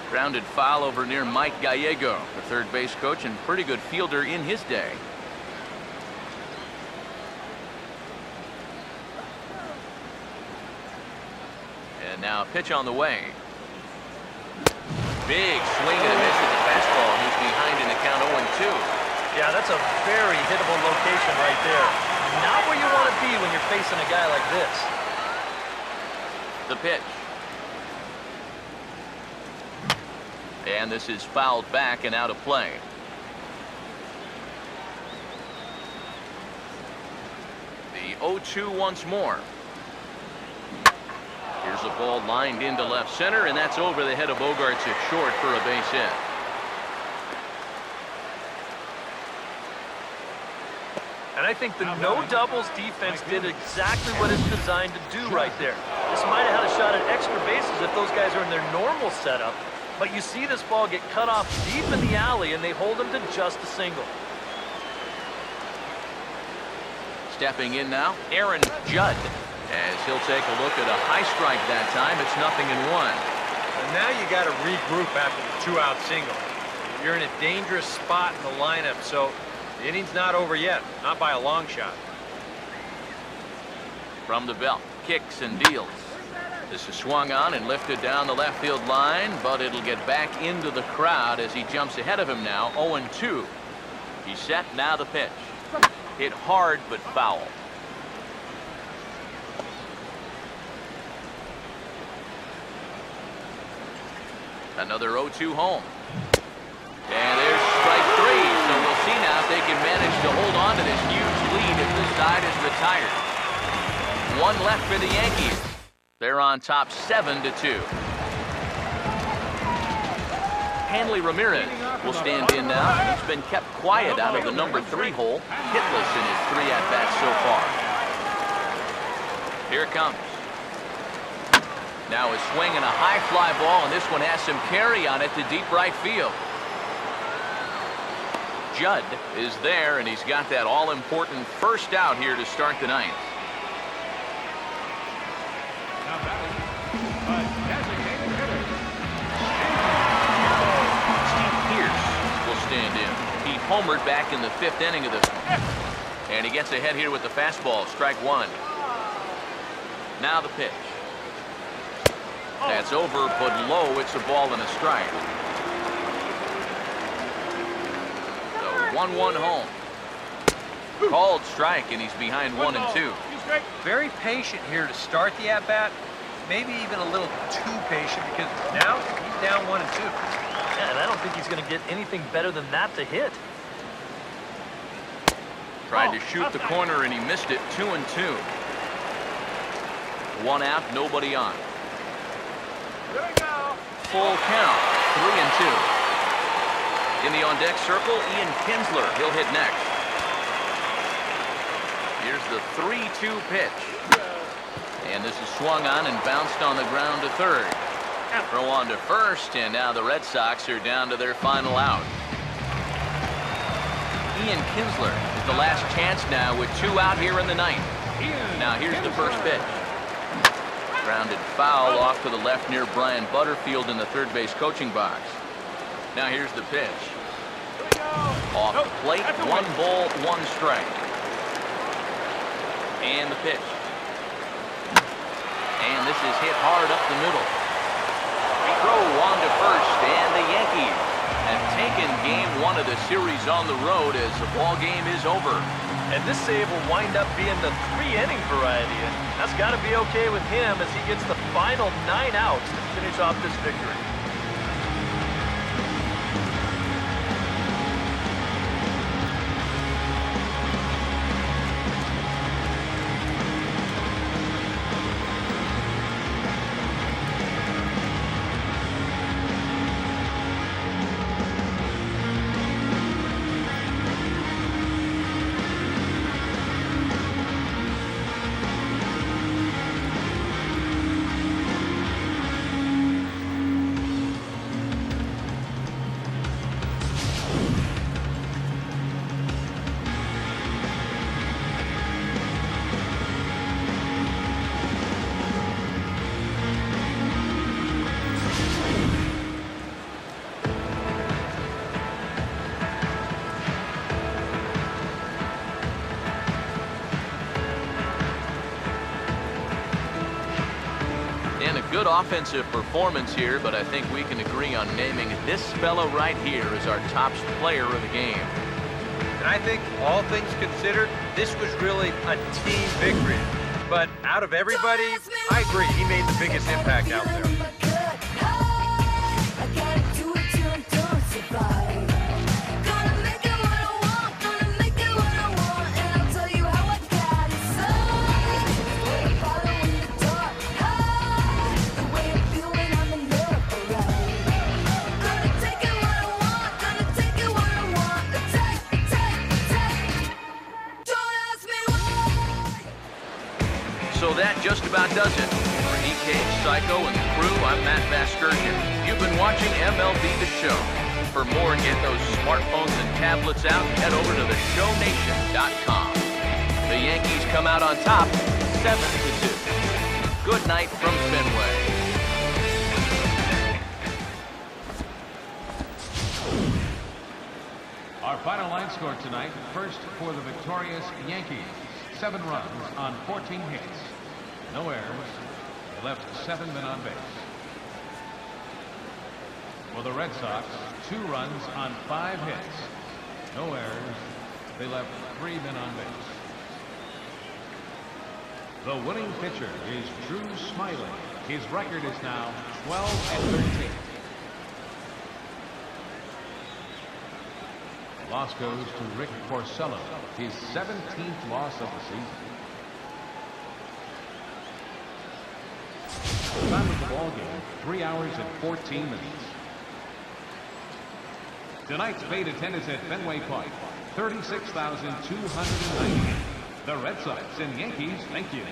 Grounded foul over near Mike Gallego, the third base coach and pretty good fielder in his day. And now a pitch on the way. Big swing and a miss at the fastball. He's behind in the count 0-2. Yeah, that's a very hittable location right there. Not where you want to be when you're facing a guy like this. The pitch. And this is fouled back and out of play. The 0-2 once more. Here's a ball lined into left center, and that's over the head of Bogarts at short for a base hit. And I think the no-doubles defense did exactly what it's designed to do right there. This might have had a shot at extra bases if those guys are in their normal setup, but you see this ball get cut off deep in the alley, and they hold him to just a single. Stepping in now, Aaron Judd, as he'll take a look at a high strike that time. It's 0-1. And now you got to regroup after the 2-out single. You're in a dangerous spot in the lineup, so the inning's not over yet, not by a long shot. From the belt, kicks and deals. This is swung on and lifted down the left field line, but it'll get back into the crowd as he jumps ahead of him now, 0-2. He's set, now the pitch. Hit hard but foul. Another 0-2 home. And there's strike three. So we'll see now if they can manage to hold on to this huge lead if the side is retired. One left for the Yankees. They're on top 7-2. Hanley Ramirez will stand in now. He's been kept quiet out of the number 3 hole. Hitless in his 3 at-bats so far. Here it comes. Now a swing and a high fly ball, and this one has some carry on it to deep right field. Judd is there, and he's got that all-important first out here to start the ninth. Now batting, a designated hitter. Steve Pierce will stand in. He homered back in the 5th inning of this one. And he gets ahead here with the fastball, strike one. Now the pitch. That's over, but low. It's a ball and a strike. The 1-1 home. Called strike, and he's behind 1-2. Very patient here to start the at-bat. Maybe even a little too patient because now he's down 1-2. Yeah, and I don't think he's going to get anything better than that to hit. Tried to shoot the corner, and he missed it. 2-2. 1 out, nobody on. Full count, 3-2. In the on-deck circle, Ian Kinsler. He'll hit next. Here's the 3-2 pitch. And this is swung on and bounced on the ground to third. Throw on to first, and now the Red Sox are down to their final out. Ian Kinsler is the last chance now with 2 out here in the ninth. Now here's the first pitch. Grounded foul off to the left near Brian Butterfield in the third base coaching box. Now here's the pitch. Off the plate, 1 ball, 1 strike. And the pitch. And this is hit hard up the middle. Throw on to first, and the Yankees have taken game 1 of the series on the road as the ball game is over. And this save will wind up being the 3-inning variety, and that's got to be okay with him as he gets the final 9 outs to finish off this victory. And a good offensive performance here, but I think we can agree on naming this fellow right here as our top player of the game. And I think, all things considered, this was really a team victory. But out of everybody, I agree, he made the biggest impact out there. So that just about does it. For EK, Psycho, and the crew, I'm Matt Vasgersian. You've been watching MLB The Show. For more, get those smartphones and tablets out and head over to theshownation.com. The Yankees come out on top, 7-2. Good night from Fenway. Our final line score tonight, first for the victorious Yankees. 7 runs on 14 hits. No errors. They left 7 men on base. For the Red Sox, 2 runs on 5 hits. No errors. They left 3 men on base. The winning pitcher is Drew Smiley. His record is now 12-13. Loss goes to Rick Porcello, his 17th loss of the season. Time of the ball game, 3 hours and 14 minutes. Tonight's paid attendance at Fenway Park, 36,290. The Red Sox and Yankees, thank you.